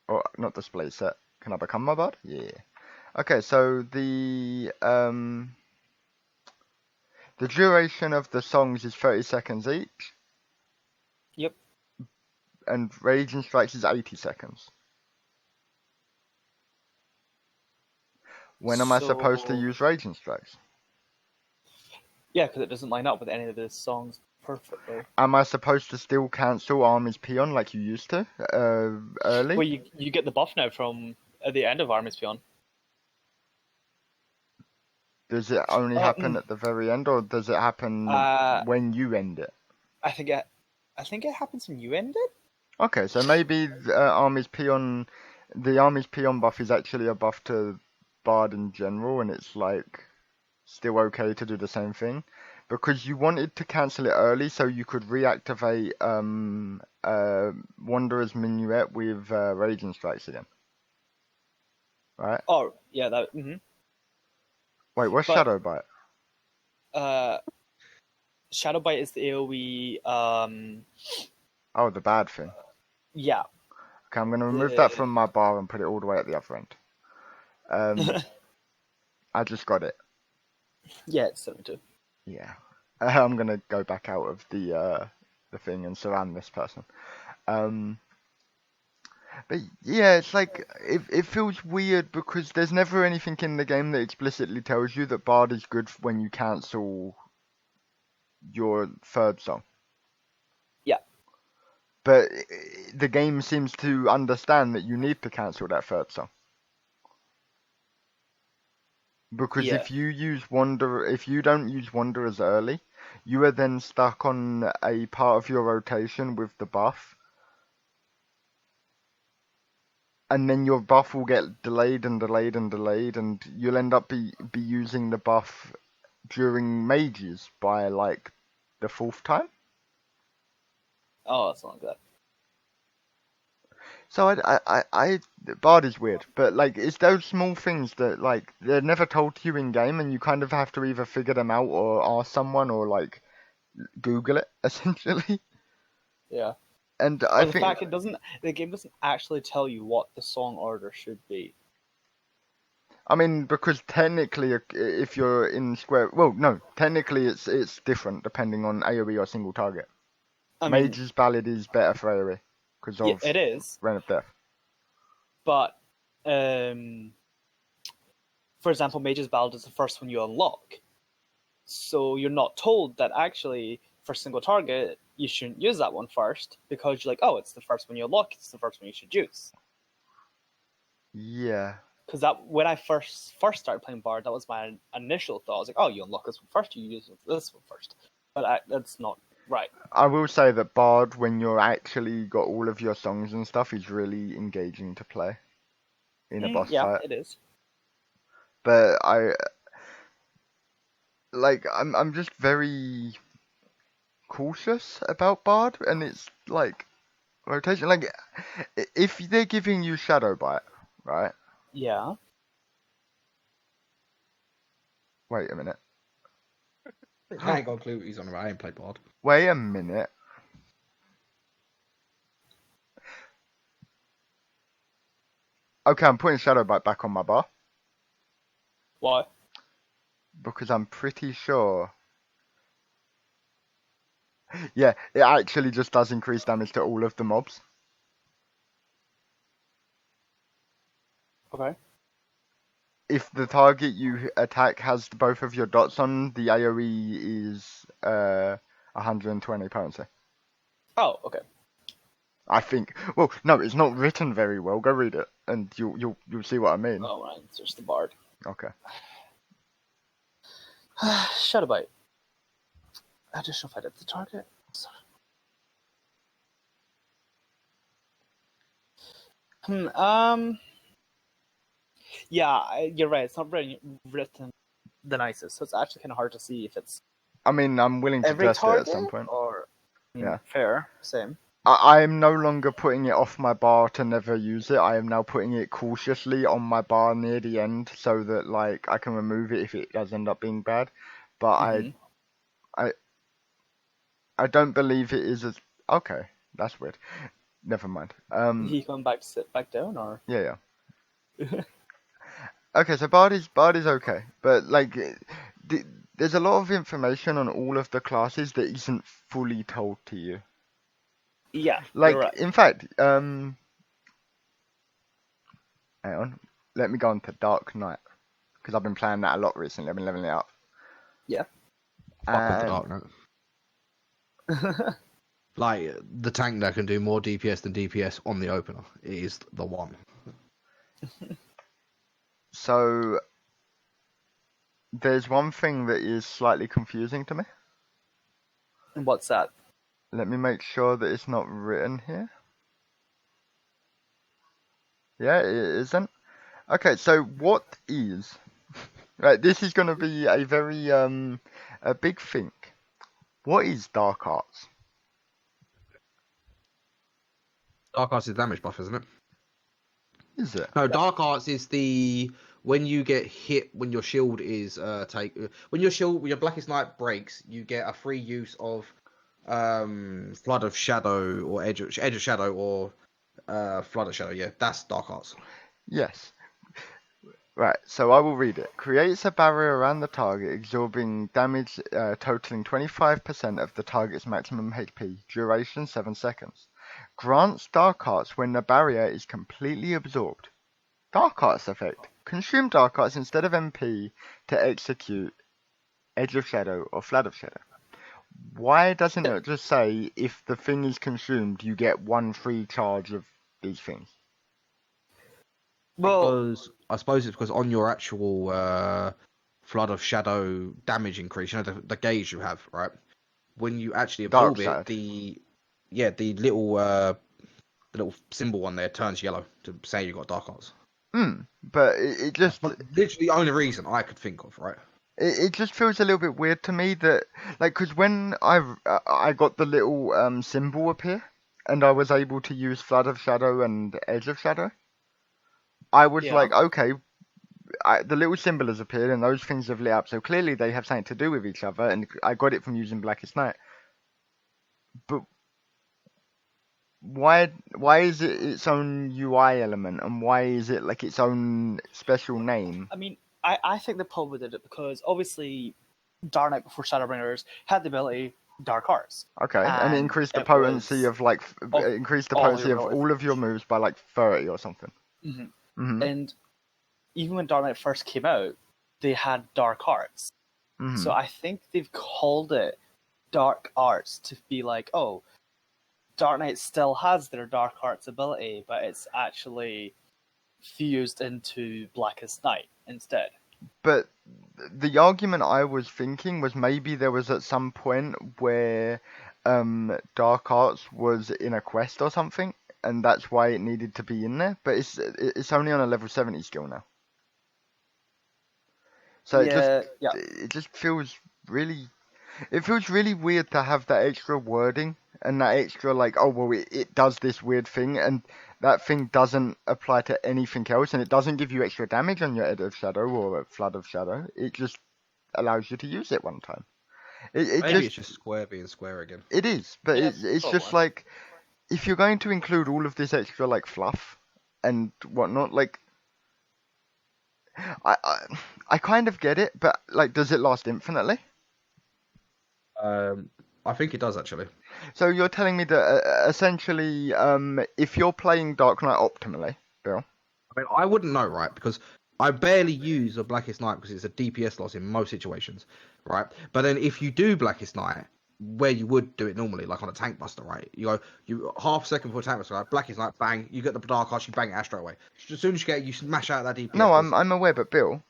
or not display set. Can I become my Bard? Yeah. Okay, so the duration of the songs is 30 seconds each. Yep. And Raging Strikes is 80 seconds. When am I supposed to use Raging Strikes? Yeah, because it doesn't line up with any of the songs perfectly. Am I supposed to still cancel Army's Peon like you used to early? Well, you get the buff now from at the end of Army's Peon. Does it only happen at the very end, or does it happen when you end it? I think it happens when you end it. Okay, so maybe Army's Peon, the Army's Peon buff is actually a buff to Bard in general, and it's like still okay to do the same thing, because you wanted to cancel it early so you could reactivate Wanderer's Minuet with Raging Strikes again. Right? Oh, yeah, that. Mm-hmm. Wait, what's Shadow Bite? Shadow Bite is the AoE. Oh, the bad thing. Yeah. Okay, I'm gonna remove that from my bar and put it all the way at the other end. I just got it. Yeah, it's 72. Yeah. I'm gonna go back out of the thing and surround this person. But yeah, it's like it feels weird because there's never anything in the game that explicitly tells you that Bard is good when you cancel your third song. Yeah. But the game seems to understand that you need to cancel that third song. Because if you don't use Wanderers early, you are then stuck on a part of your rotation with the buff. And then your buff will get delayed and delayed and delayed, and you'll end up be using the buff during mages by like the fourth time. Oh, it's not like that. So I Bard is weird, but like it's those small things that like they're never told to you in game, and you kind of have to either figure them out or ask someone or like Google it essentially. Yeah. And Or I the think fact the game doesn't actually tell you what the song order should be. I mean, because technically, if you're in square, well, no, technically it's different depending on AoE or single target. Mage's Ballad is better for AoE because of it is. Reign of Death. But, for example, Mage's Ballad is the first one you unlock. So you're not told that actually, for single target, you shouldn't use that one first, because you're like, oh, it's the first one you unlock, it's the first one you should use. Yeah. Because when I first started playing Bard, that was my initial thought. I was like, oh, you unlock this one first, you use this one first. But that's not right. I will say that Bard, when you're actually got all of your songs and stuff, is really engaging to play in a boss fight. Yeah, it is. But I'm just very cautious about Bard, and it's like rotation. Like if they're giving you Shadow Bite, right? Yeah. Wait a minute. I ain't got a clue what he's on about. I ain't played Bard. Wait a minute. Okay, I'm putting Shadow Bite back on my bar. Why? Because I'm pretty sure. Yeah, it actually just does increase damage to all of the mobs. Okay. If the target you attack has both of your dots on, the AoE is 120 potency. Oh, okay. I think. Well, no, it's not written very well. Go read it, and you'll see what I mean. Oh, right. There's the bard. Okay. Shadow Bite. Additional fight at the target. Yeah, you're right. It's not written the nicest, so it's actually kind of hard to see if it's I mean, I'm willing to every test it target at some point. or. Yeah. Fair. Same. I'm no longer putting it off my bar to never use it. I am now putting it cautiously on my bar near the end so that like I can remove it if it does end up being bad. But I don't believe it is as okay. That's weird. Never mind. He come back, sit back down, or Yeah. Okay, so Bard is okay, but like there's a lot of information on all of the classes that isn't fully told to you. yeah, Like you're right. in fact, hang on, let me go on to Dark Knight because I've been playing that a lot recently. I've been leveling it up. Yeah. Fuck with the And Dark Knight. Like the tank that can do more DPS than DPS on the opener is the one. so there's one thing that is slightly confusing to me. What's that? Let me make sure that it's not written here. Yeah, it isn't. Okay, so what is... Right, this is going to be a very, a big thing. What is Dark Arts? Dark Arts is the damage buff, isn't it? Is it? No, Dark Arts is the when you get hit when your shield is when your Blackest Night breaks, you get a free use of Flood of Shadow or Edge of Shadow or Flood of Shadow. Yeah, that's Dark Arts. Yes. Right, so I will read it. Creates a barrier around the target, absorbing damage totaling 25% of the target's maximum HP. Duration 7 seconds. Grants Dark Arts when the barrier is completely absorbed. Dark Arts effect. Consume Dark Arts instead of MP to execute Edge of Shadow or Flood of Shadow. Why doesn't it just say if the thing is consumed, you get one free charge of these things? Well, Because I suppose it's because on your actual Flood of Shadow damage increase, you know the gauge you have, right? When you actually absorb Dark it, the little symbol on there turns yellow to say you got Dark Arts. But it just That's literally the only reason I could think of, right? it just feels a little bit weird to me that like because when I got the little symbol appear and I was able to use Flood of Shadow and Edge of Shadow, I was Yeah. like, okay, the little symbol has appeared and those things have lit up, so clearly they have something to do with each other, and I got it from using Blackest Night. But why is it its own UI element, and why is it like its own special name? I mean, I think they probably did it because obviously Dark Knight before Shadowbringers had the ability Dark Arts. Okay, and it increased the it potency was of like increased the all potency your of abilities. all of your moves by like 30 or something. And even when Dark Knight first came out, they had Dark Arts. So I think they've called it Dark Arts to be like, oh, Dark Knight still has their Dark Arts ability, but it's actually fused into Blackest Night instead. But the argument I was thinking was maybe there was at some point where Dark Arts was in a quest or something, and that's why it needed to be in there. But it's only on a level 70 skill now. So it just feels really weird to have that extra wording and that extra like, oh well, it does this weird thing, and that thing doesn't apply to anything else, and it doesn't give you extra damage on your Edge of Shadow or a Flood of Shadow. It just allows you to use it one time. Maybe it's just Square being Square again. It is, but Yeah, it's just probably. like if you're going to include all of this extra like fluff and whatnot, like I kind of get it, but like, does it last infinitely? I think it does actually. So you're telling me that essentially, if you're playing Dark Knight optimally, Bill, I mean, I wouldn't know, right? Because I barely use a Blackest Night because it's a DPS loss in most situations, right? But then if you do Blackest Night, where you would do it normally, like on a tank buster, right? You half a second before a tank buster, right? Blackest Night, bang, you get the dark arch, you bang it straight away. As soon as you get it, you smash out that DPS. No, I'm aware, but Bill,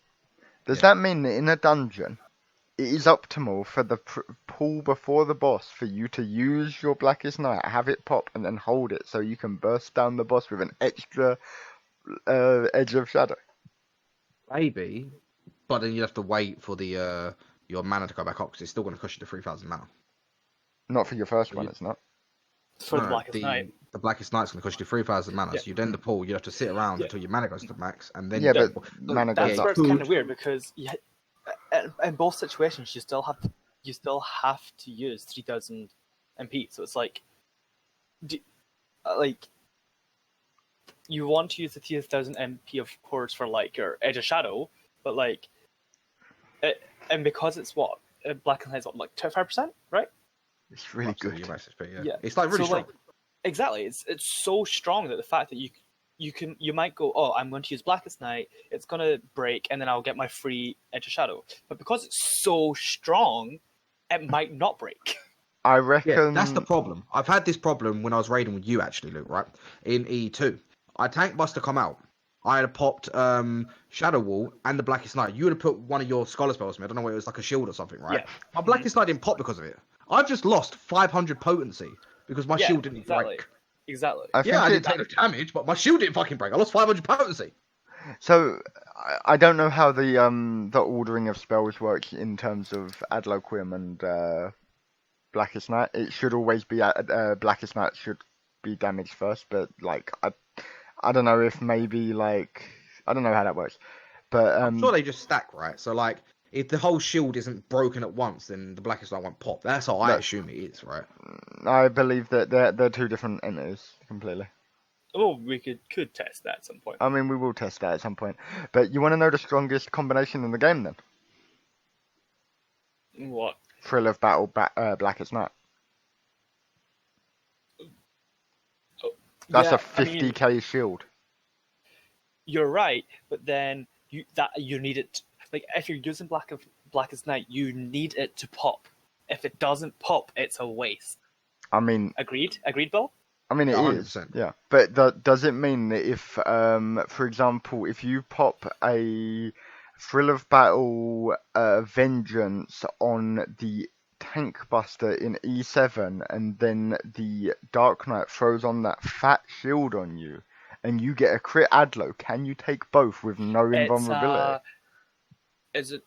does that mean that in a dungeon, it is optimal for the pull before the boss for you to use your Blackest Night, have it pop, and then hold it so you can burst down the boss with an extra edge of shadow? Maybe, but then you have to wait for the your mana to go back up because it's still going to cost you the 3,000 mana. Not for your first one, it's not. For the Blackest Night. The Blackest Night's going to cost you 3,000 mana, Yeah. so you then the pull, you have to sit around until your mana goes to max, and then Yeah, you but mana goes That's up. where it's kind of weird because in both situations you still have to use 3,000 MP. So it's like, you want to use the 3,000 MP of course for like your Edge of Shadow, but like, and because it's what Black and Night's what, like 25%, right? It's really Absolutely, good. your max XP, Yeah. It's like really So, strong. like, exactly, it's so strong that the fact that you might go, oh, I'm going to use Blackest Night, it's going to break, and then I'll get my free Edge of Shadow. But because it's so strong, it might not break. I reckon. Yeah, that's the problem. I've had this problem when I was raiding with you, actually, Luke, right? In E2. I tank buster come out. I had popped Shadow Wall and the Blackest Night. You would have put one of your Scholar spells on me. I don't know whether it was like a shield or something, right? Yeah. My Blackest Night didn't pop because of it. I've just lost 500 potency because my shield didn't break. Exactly. I think I didn't take the damage, but my shield didn't fucking break. I lost 500 potency. So I don't know how the ordering of spells works in terms of Adloquim and Blackest Night. It should always be Blackest Night should be damaged first, but like I don't know if maybe like I don't know how that works, but I'm sure they just stack, right? So like, if the whole shield isn't broken at once, then the Blackest Night won't pop. That's how I assume it is, right? I believe that they're two different entities completely. Oh, we could test that at some point. I mean, we will test that at some point. But you want to know the strongest combination in the game then? What? Thrill of Battle, Blackest Night. That's a 50k shield. You're right, but then you need it. Like if you're using Blackest Night, you need it to pop. If it doesn't pop, it's a waste. I mean, Agreed, Bill. I mean, it is, 100%. yeah. But does it mean that if, for example, if you pop a Thrill of Battle Vengeance on the Tank Buster in E7, and then the Dark Knight throws on that fat shield on you, and you get a crit Adlo, can you take both with no invulnerability? Is it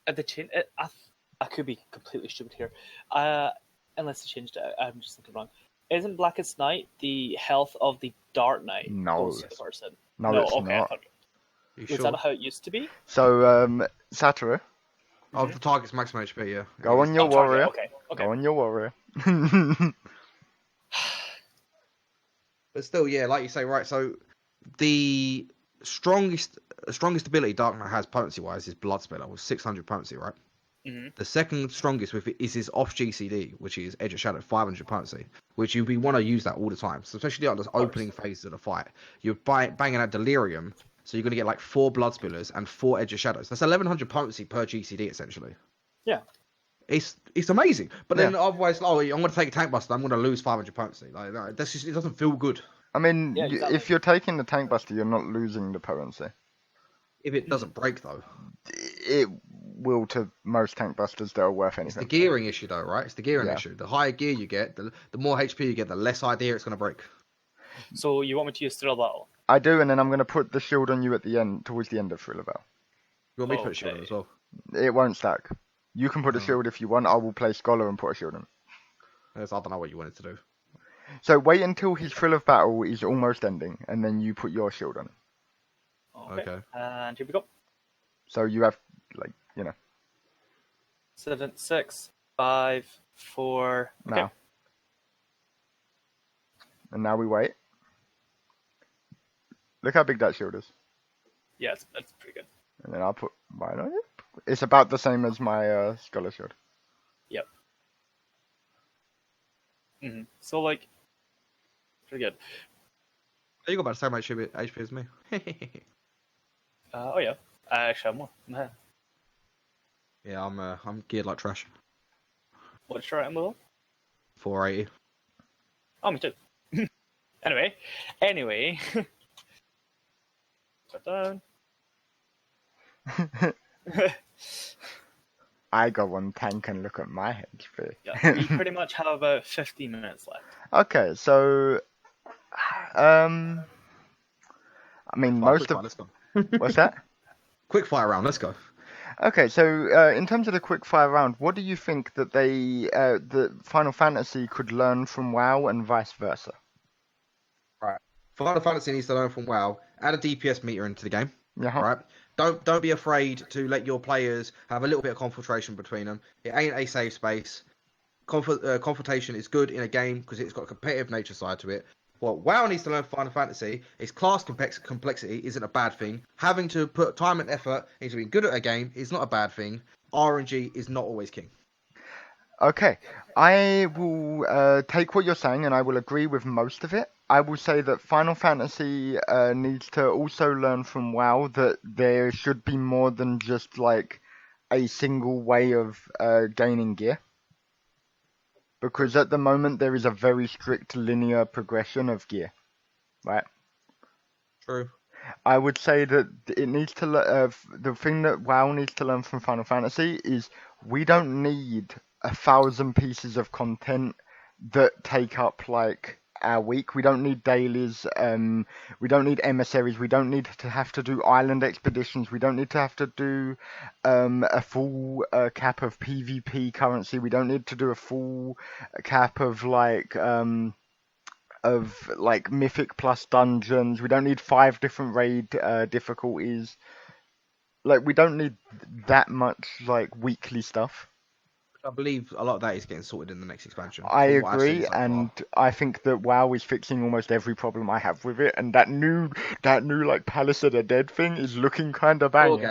at the change? I could be completely stupid here. Unless they changed it, I'm just thinking wrong. Isn't Blackest Night the health of the Dark Knight? No. Goes to the person? No, it's okay, not. Was that how it used to be? So, Satoru, Oh, the target's maximum HP, yeah. go on your warrior. Okay. Go on your warrior. But still, yeah, like you say, right. So the strongest ability Dark Knight has potency-wise is Blood Spiller with 600 potency, right? Mm-hmm. The second strongest with it is his off GCD, which is Edge of Shadow, 500 potency, which you want to use that all the time. So especially on the opening phases of the fight, you're banging out Delirium, so you're going to get like 4 Blood Spillers and 4 Edge of Shadows. That's 1100 potency per GCD essentially. Yeah. It's amazing, but then otherwise, I'm going to take a Tank Buster. I'm going to lose 500 potency. Like that's just, it doesn't feel good. I mean, Yeah, exactly. if you're taking the Tank Buster, you're not losing the potency. If it doesn't break though, It will to most Tank Busters that are worth it's the anything. gearing issue though, right? It's the gearing Yeah. issue. The higher gear you get, the more HP you get, the less idea it's going to break. So you want me to use Thrill Battle? I do, and then I'm going to put the shield on you at the end, towards the end of Thriller Bell. You want me to put a shield on Okay. as well? It won't stack. You can put a shield if you want. I will play Scholar and put a shield on. I don't know what you wanted to do. So wait until his Thrill of Battle is almost ending, and then you put your shield on. Okay. And here we go. So you have, 7, 6, 5, 4. Okay. now. And now we wait. Look how big that shield is. Yeah, that's pretty good. And then I'll put mine on it. It's about the same as my Scholar shield. Yep. So like, pretty good. You got about the same HP as me. Oh yeah, I actually have more. Yeah. Yeah, I'm geared like trash. What's your item level? 480. Oh, me too. Anyway. Put down. I go on tank and look at my HP. Yeah, you pretty much have about 15 minutes left. Okay, so I mean, most Quick of fire, let's go. what's that? Quick fire round, let's go. Okay, so in terms of the quickfire round, what do you think that that Final Fantasy could learn from WoW and vice versa? Right. Final Fantasy needs to learn from WoW. Add a DPS meter into the game. Yeah. Right. Don't be afraid to let your players have a little bit of confrontation between them. It ain't a safe space. Confrontation is good in a game because it's got a competitive nature side to it. What WoW needs to learn from Final Fantasy is class complexity isn't a bad thing. Having to put time and effort into being good at a game is not a bad thing. RNG is not always king. Okay, I will take what you're saying and I will agree with most of it. I will say that Final Fantasy needs to also learn from WoW that there should be more than just like a single way of gaining gear. Because at the moment there is a very strict linear progression of gear, right? True. I would say that it needs to the thing that WoW needs to learn from Final Fantasy is we don't need 1,000 pieces of content that take up like our week. We don't need dailies. We don't need emissaries. We don't need to have to do island expeditions. We don't need to have to do a full cap of PvP currency. We don't need to do a full cap of mythic plus dungeons. We don't need 5 different raid difficulties. Like we don't need that much like weekly stuff. I believe a lot of that is getting sorted in the next expansion. I from what I've seen agree, so and far. I think that WoW is fixing almost every problem I have with it, and that new like Palace of the Dead thing is looking kind of banging.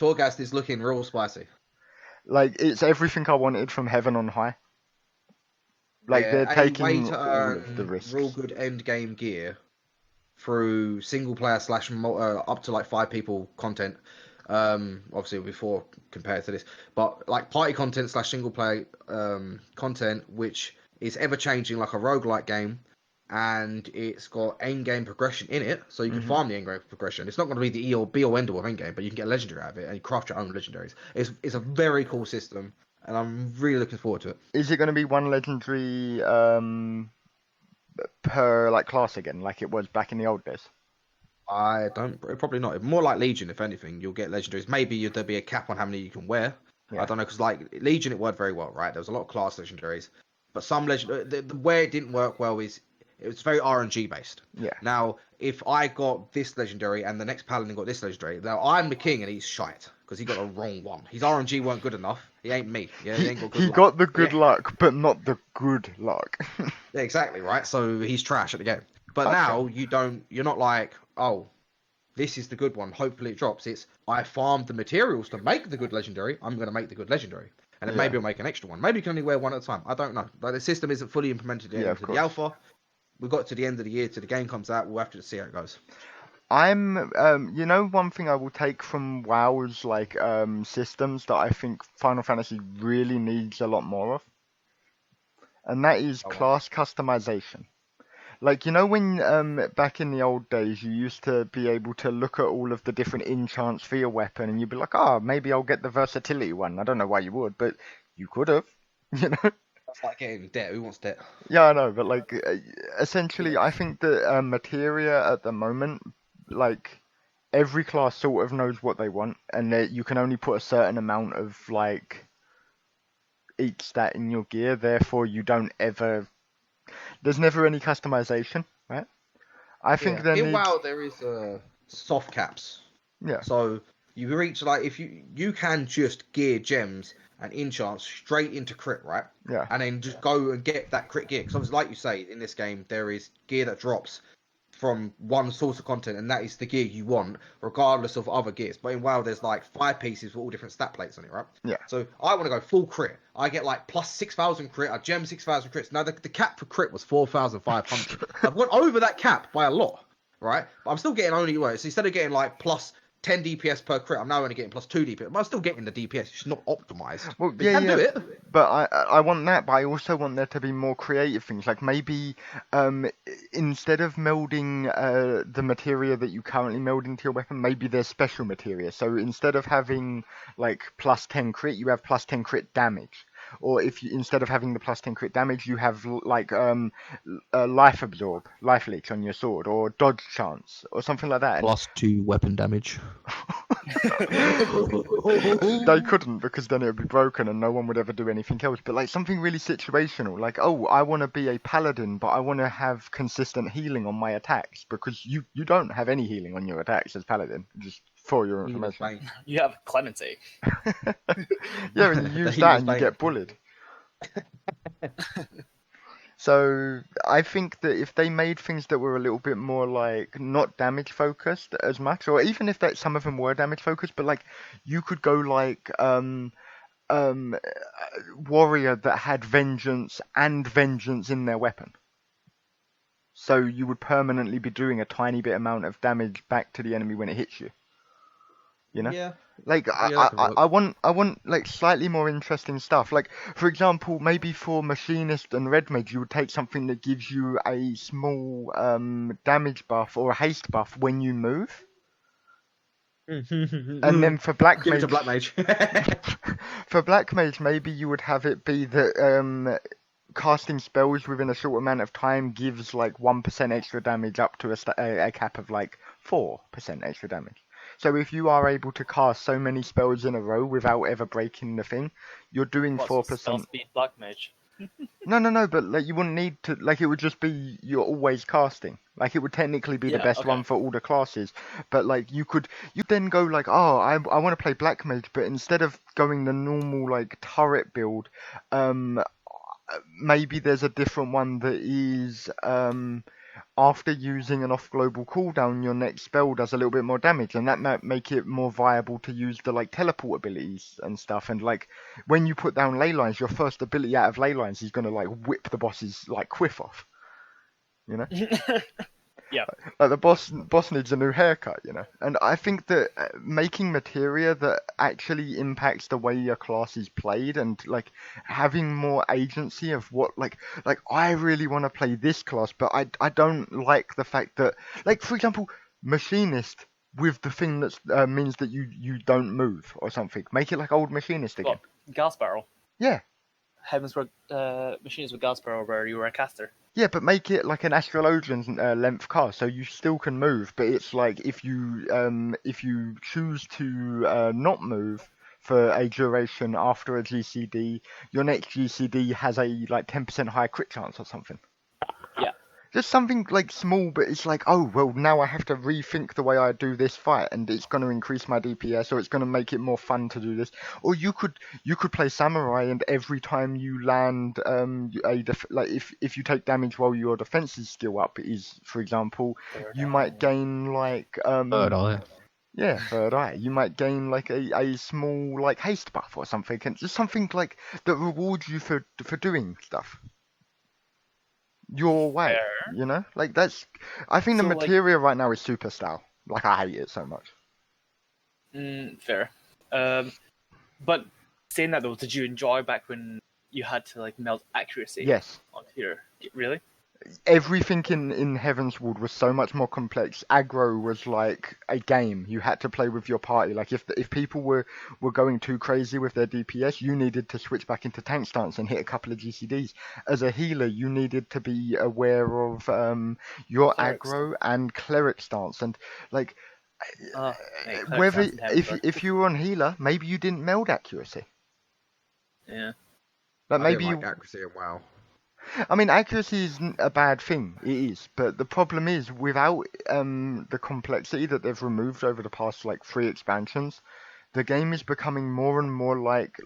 Torghast is looking real spicy. Like it's everything I wanted from Heaven on High. Like they're a way taking to all of the earn risks. real good end game gear through single player / up to like 5 people content. Obviously before compared to this, but like party content / single player content, which is ever changing like a roguelike game, and it's got end game progression in it, so you can farm the end game progression. It's not going to be the E or B or end all of end game, but you can get a legendary out of it and you craft your own legendaries. It's a very cool system, and I'm really looking forward to it. Is it going to be one legendary per like class again, like it was back in the old days? I don't. Probably not. More like Legion, if anything, you'll get legendaries. Maybe there'll be a cap on how many you can wear. Yeah. I don't know, because like Legion, it worked very well, right? There was a lot of class legendaries, but some the where it didn't work well is it was very RNG based. Yeah. Now, if I got this legendary and the next paladin got this legendary, now I'm the king and he's shite because he got the wrong one. His RNG weren't good enough. He ain't me. Yeah, he ain't got good He luck. got the good luck, but not the good luck. Yeah, exactly, right? So he's trash at the game. But Okay. now you're not like, oh, this is the good one. Hopefully it drops. It's, I farmed the materials to make the good legendary. I'm going to make the good legendary. And then maybe I'll make an extra one. Maybe you can only wear one at a time. I don't know. Like the system isn't fully implemented yet into the alpha. We've got to the end of the year till the game comes out. We'll have to see how it goes. One thing I will take from WoW's like systems that I think Final Fantasy really needs a lot more of, and that is class customization. Like, when back in the old days you used to be able to look at all of the different enchants for your weapon and you'd be like, maybe I'll get the versatility one. I don't know why you would, but you could have, That's like getting debt. Who wants debt? Yeah, I know, but like essentially I think that materia at the moment, like every class sort of knows what they want, and that you can only put a certain amount of like each stat in your gear, therefore you don't ever, there's never any customization, right? I think in WoW there is soft caps. Yeah. So you reach like, if you can just gear gems and enchants straight into crit, right? Yeah. And then just go and get that crit gear. Because obviously, like you say, in this game there is gear that drops from one source of content, and that is the gear you want, regardless of other gears. But in WoW, there's like 5 pieces with all different stat plates on it, right? Yeah. So I want to go full crit. I get like plus 6,000 crit. I gem 6,000 crits. Now the cap for crit was 4,500. I've gone over that cap by a lot, right? But I'm still getting only so instead of getting like plus 10 DPS per crit, I'm now only getting plus 2 DPS. But I'm still getting the DPS. It's just not optimized. Well, But you can do it. But I want that, but I also want there to be more creative things. Like maybe instead of melding the materia that you currently meld into your weapon, maybe there's special materia. So instead of having like plus 10 crit, you have plus 10 crit damage. Or if you, instead of having the plus 10 crit damage, you have like life absorb, life leech on your sword, or dodge chance, or something like that. Plus 2 weapon damage. They couldn't, because then it would be broken and no one would ever do anything else. But like something really situational, like, oh, I want to be a paladin, but I want to have consistent healing on my attacks, because you don't have any healing on your attacks as paladin, just for your information. You have clemency. Yeah, and you use that and you get bullied. So I think that if they made things that were a little bit more like not damage focused as much, or even if that some of them were damage focused, but like you could go like warrior that had vengeance and vengeance in their weapon. So you would permanently be doing a tiny bit amount of damage back to the enemy when it hits you. You know? Yeah. Like I want like slightly more interesting stuff. Like for example, maybe for machinist and red mage, you would take something that gives you a small damage buff or a haste buff when you move. And then for black Give it mage, to black mage. for black mage, maybe you would have it be that casting spells within a short amount of time gives like 1% extra damage up to a cap of like 4% extra damage. So if you are able to cast so many spells in a row without ever breaking the thing, you're doing 4%. Spell speed black mage. No, but like you wouldn't need to, like it would just be you're always casting. Like it would technically be the best one for all the classes, but like you then go like, oh, I want to play black mage, but instead of going the normal like turret build, maybe there's a different one that is after using an off-global cooldown, your next spell does a little bit more damage, and that might make it more viable to use the like teleport abilities and stuff. And like when you put down ley lines, your first ability out of ley lines is gonna like whip the boss's like quiff off. You know? Yeah. Like the boss needs a new haircut, you know. And I think that making materia that actually impacts the way your class is played, and like having more agency of what like I really want to play this class, but I don't like the fact that, like for example, machinist with the thing that means that you don't move or something. Make it like old machinist again. Well, gas barrel. Yeah. Heavensburg machines with gas barrel where you were a caster. Yeah, but make it like an astrologian length cast, so you still can move. But it's like if you choose to not move for a duration after a GCD, your next GCD has a like 10% higher crit chance or something. Yeah. Just something like small, but it's like, oh well, now I have to rethink the way I do this fight, and it's going to increase my DPS, or it's going to make it more fun to do this. Or you could play samurai, and every time you land like if you take damage while your defenses skill up is, for example, you might gain like Third eye. Yeah, third eye. You might gain like a small like haste buff or something, and just something like that rewards you for doing stuff your way. Fair. You know, like that's. I think So, the like- materia right now is super style. Like I hate it so much. Fair. But saying that though, did you enjoy back when you had to like meld accuracy Yes. onto your really? Everything in Heavensward was so much more complex. Aggro was like a game. You had to play with your party. Like if people were going too crazy with their DPS, you needed to switch back into tank stance and hit a couple of GCDs. As a healer, you needed to be aware of your Cleric aggro and cleric stance, and like Cleric whether stance in Heavensburg. if you were on healer, maybe you didn't meld accuracy. Yeah. Like I maybe didn't you. like accuracy and WoW. I mean, accuracy isn't a bad thing. It is, but the problem is without the complexity that they've removed over the past like 3 expansions, the game is becoming more and more like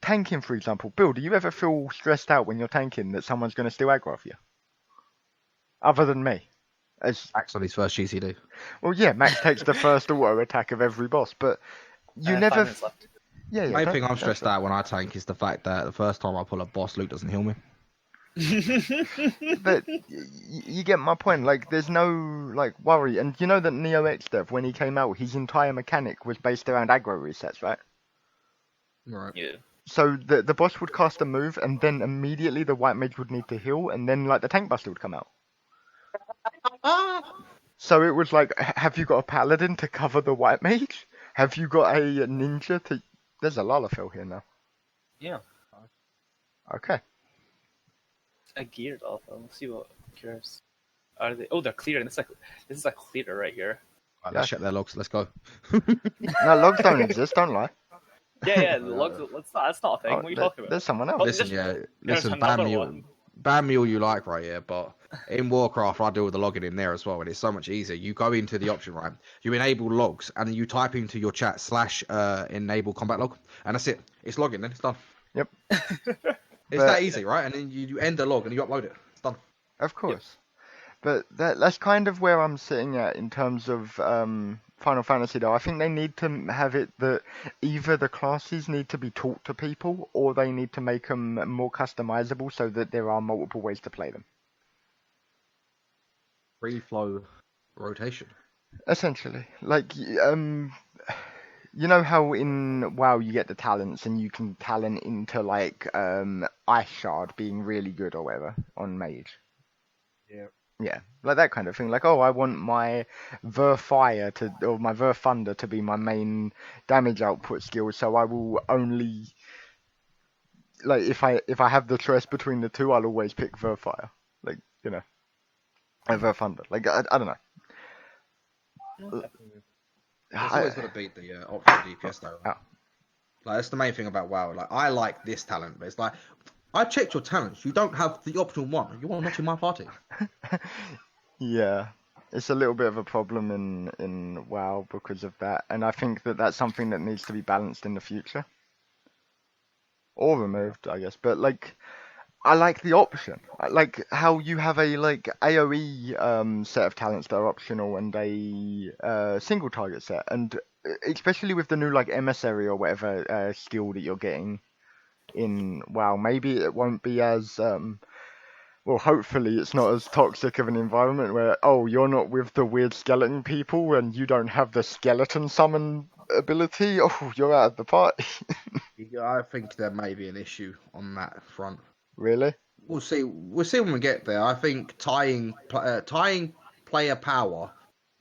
tanking, for example. Bill, do you ever feel stressed out when you're tanking that someone's going to steal aggro off you? Other than me. As Max on his first GCD. well, yeah, Max takes the first auto attack of every boss, but you 5 never. minutes left. Yeah, Main don't- thing I'm don't stressed stress. out when I tank is the fact that the first time I pull a boss, Luke doesn't heal me. But you get my point. Like, there's no like worry, and you know that Neo X Dev, when he came out, his entire mechanic was based around aggro resets, right? Right. Yeah. So the boss would cast a move, and then immediately the white mage would need to heal, and then like the tank buster would come out. So it was like, have you got a paladin to cover the white mage? Have you got a ninja to? There's a Lalafell here now. Yeah. Okay. A geared alpha. Let's see what cures. Are they? Oh, they're clearing. This is a clearer right here. Right, Yeah. let's check their logs. Let's go. No, logs don't exist. Don't lie. Yeah, the logs. That's not a thing. Oh, what are you there- talking about? There's someone else. Oh, Listen, there's listen, another one. ban me all you like, right? Yeah, but in Warcraft, I deal with the logging in there as well, and it's so much easier. You go into the option, right? You enable logs, and then you type into your chat / enable combat log, and that's it. It's logging, then it's done. Yep. It's But- that easy, right? And then you end the log and you upload it. It's done. Of course. But that's kind of where I'm sitting at in terms of Final Fantasy, though. I think they need to have it that either the classes need to be taught to people, or they need to make them more customizable so that there are multiple ways to play them. Free flow rotation. Essentially. Like, you know how in WoW you get the talents and you can talent into, like, Ice Shard being really good or whatever on Mage? Yeah. Yeah, like that kind of thing. Like, oh, I want my Ver Fire or my Ver Thunder to be my main damage output skill, so I will only, like, if I have the choice between the two, I'll always pick Ver Fire. Like, you know, Ver Thunder. Like, I don't know. It's always got to beat the optional DPS though. Oh. Like that's the main thing about WoW. Like I like this talent, but it's like I checked your talents. You don't have the optional one. You are not in my party. Yeah, it's a little bit of a problem in WoW because of that, and I think that that's something that needs to be balanced in the future, or removed, I guess. But like, I like the option. I like how you have a like AOE set of talents that are optional and a single target set, and especially with the new like emissary or whatever skill that you're getting in WoW, maybe it won't be as well, hopefully it's not as toxic of an environment where, oh, you're not with the weird skeleton people and you don't have the skeleton summon ability. Oh, you're out of the party. I think there may be an issue on that front. Really? We'll see. We'll see when we get there. I think tying player power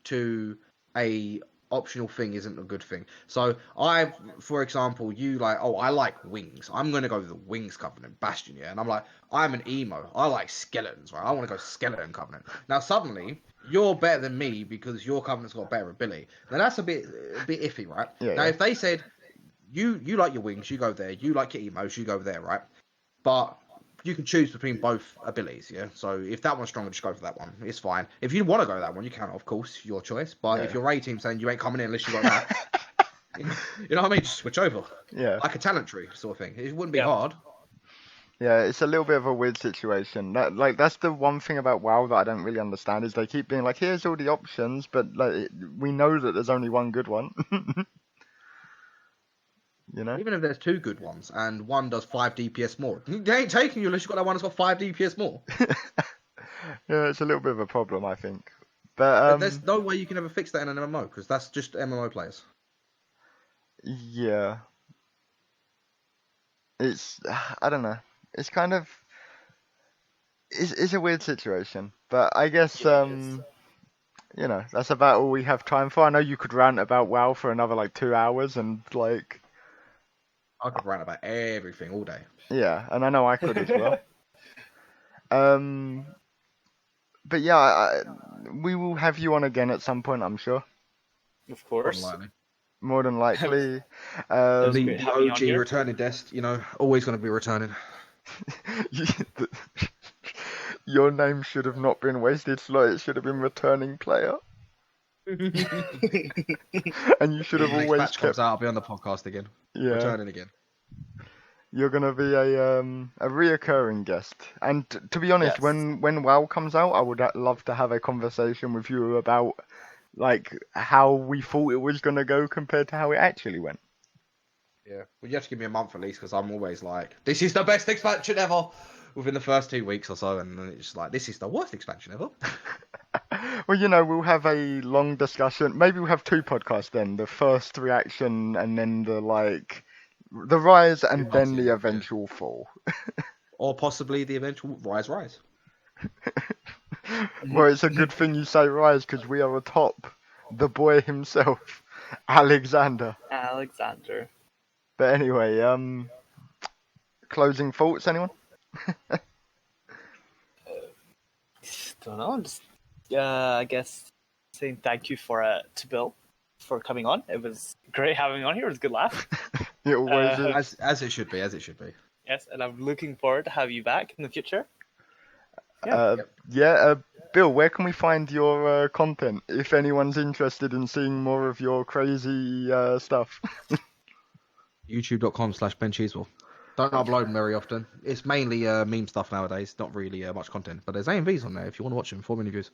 to a optional thing isn't a good thing. So for example, you like, oh, I like wings. I'm gonna go with the wings covenant bastion, yeah. And I'm like, I'm an emo. I like skeletons, right? I want to go skeleton covenant. Now suddenly you're better than me because your covenant's got better ability. Now that's a bit iffy, right? Yeah, now yeah. if they said you like your wings, you go there. You like your emos, you go there, right? But you can choose between both abilities, yeah? So if that one's stronger, just go for that one. It's fine. If you want to go that one, you can, of course, your choice. But Yeah. if your raid team's saying you ain't coming in unless you got that, you know what I mean? Just switch over. Yeah. Like a talent tree sort of thing. It wouldn't be Yeah. hard. Yeah, it's a little bit of a weird situation. That's the one thing about WoW that I don't really understand is they keep being like, here's all the options, but like we know that there's only one good one. You know? Even if there's two good ones and one does 5 DPS more, they ain't taking you unless you got that one that's got 5 DPS more. Yeah, it's a little bit of a problem, I think. But There's no way you can ever fix that in an MMO because that's just MMO players. yeah, it's I don't know. It's kind of it's a weird situation, but I guess Yeah, it is. you know, that's about all we have time for. I know you could rant about WoW for another like 2 hours and like I could rant about everything all day. yeah, and I know I could as well. But yeah, we will have you on again at some point, I'm sure. Of course. Unlikely. More than likely. was The great having you on OG here. returning desk, you know, always going to be returning. Your name should have not been wasted slot. It should have been returning player. And you should have Next always batch kept. comes out, I'll be on the podcast again. Yeah. Returning again. You're gonna be a reoccurring guest. And to be honest, Yes. when WoW comes out, I would love to have a conversation with you about like how we thought it was gonna go compared to how it actually went. Yeah, well, you have to give me a month at least because I'm always like, this is the best expansion ever within the first 2 weeks or so, and then it's just like, this is the worst expansion ever. Well, we'll have a long discussion. Maybe we'll have 2 podcasts then. The first reaction and then the rise and then the Yeah. eventual fall. Or possibly the eventual rise. Well, it's a good thing you say rise because we are atop the boy himself, Alexander. Alexander. But anyway, closing thoughts, anyone? Don't know. Just, I guess saying thank you to Bill for coming on. It was great having you on here. It was a good laugh. It always is. As it should be. Yes, and I'm looking forward to have you back in the future. Bill, where can we find your content if anyone's interested in seeing more of your crazy stuff? YouTube.com/Bencheesewheel. Don't upload them very often. It's mainly meme stuff nowadays, not really much content. But there's AMVs on there if you want to watch them. 4 minute views.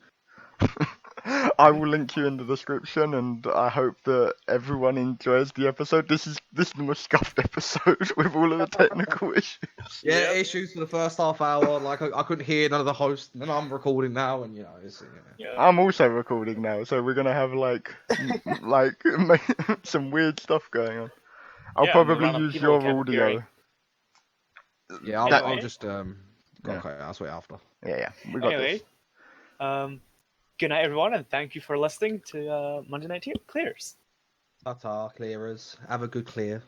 I will link you in the description, and I hope that everyone enjoys the episode. This is the most scuffed episode with all of the technical issues. Yeah, issues for the first half hour. Like I couldn't hear none of the hosts, and I'm recording now, and it's. I'm also recording now, so we're gonna have some weird stuff going on. I'll probably use your audio. Yeah, I'll just I'll swear after. Yeah, we got this. Good night, everyone, and thank you for listening to Monday Night Clears. Ta-ta, clearers. Have a good clear.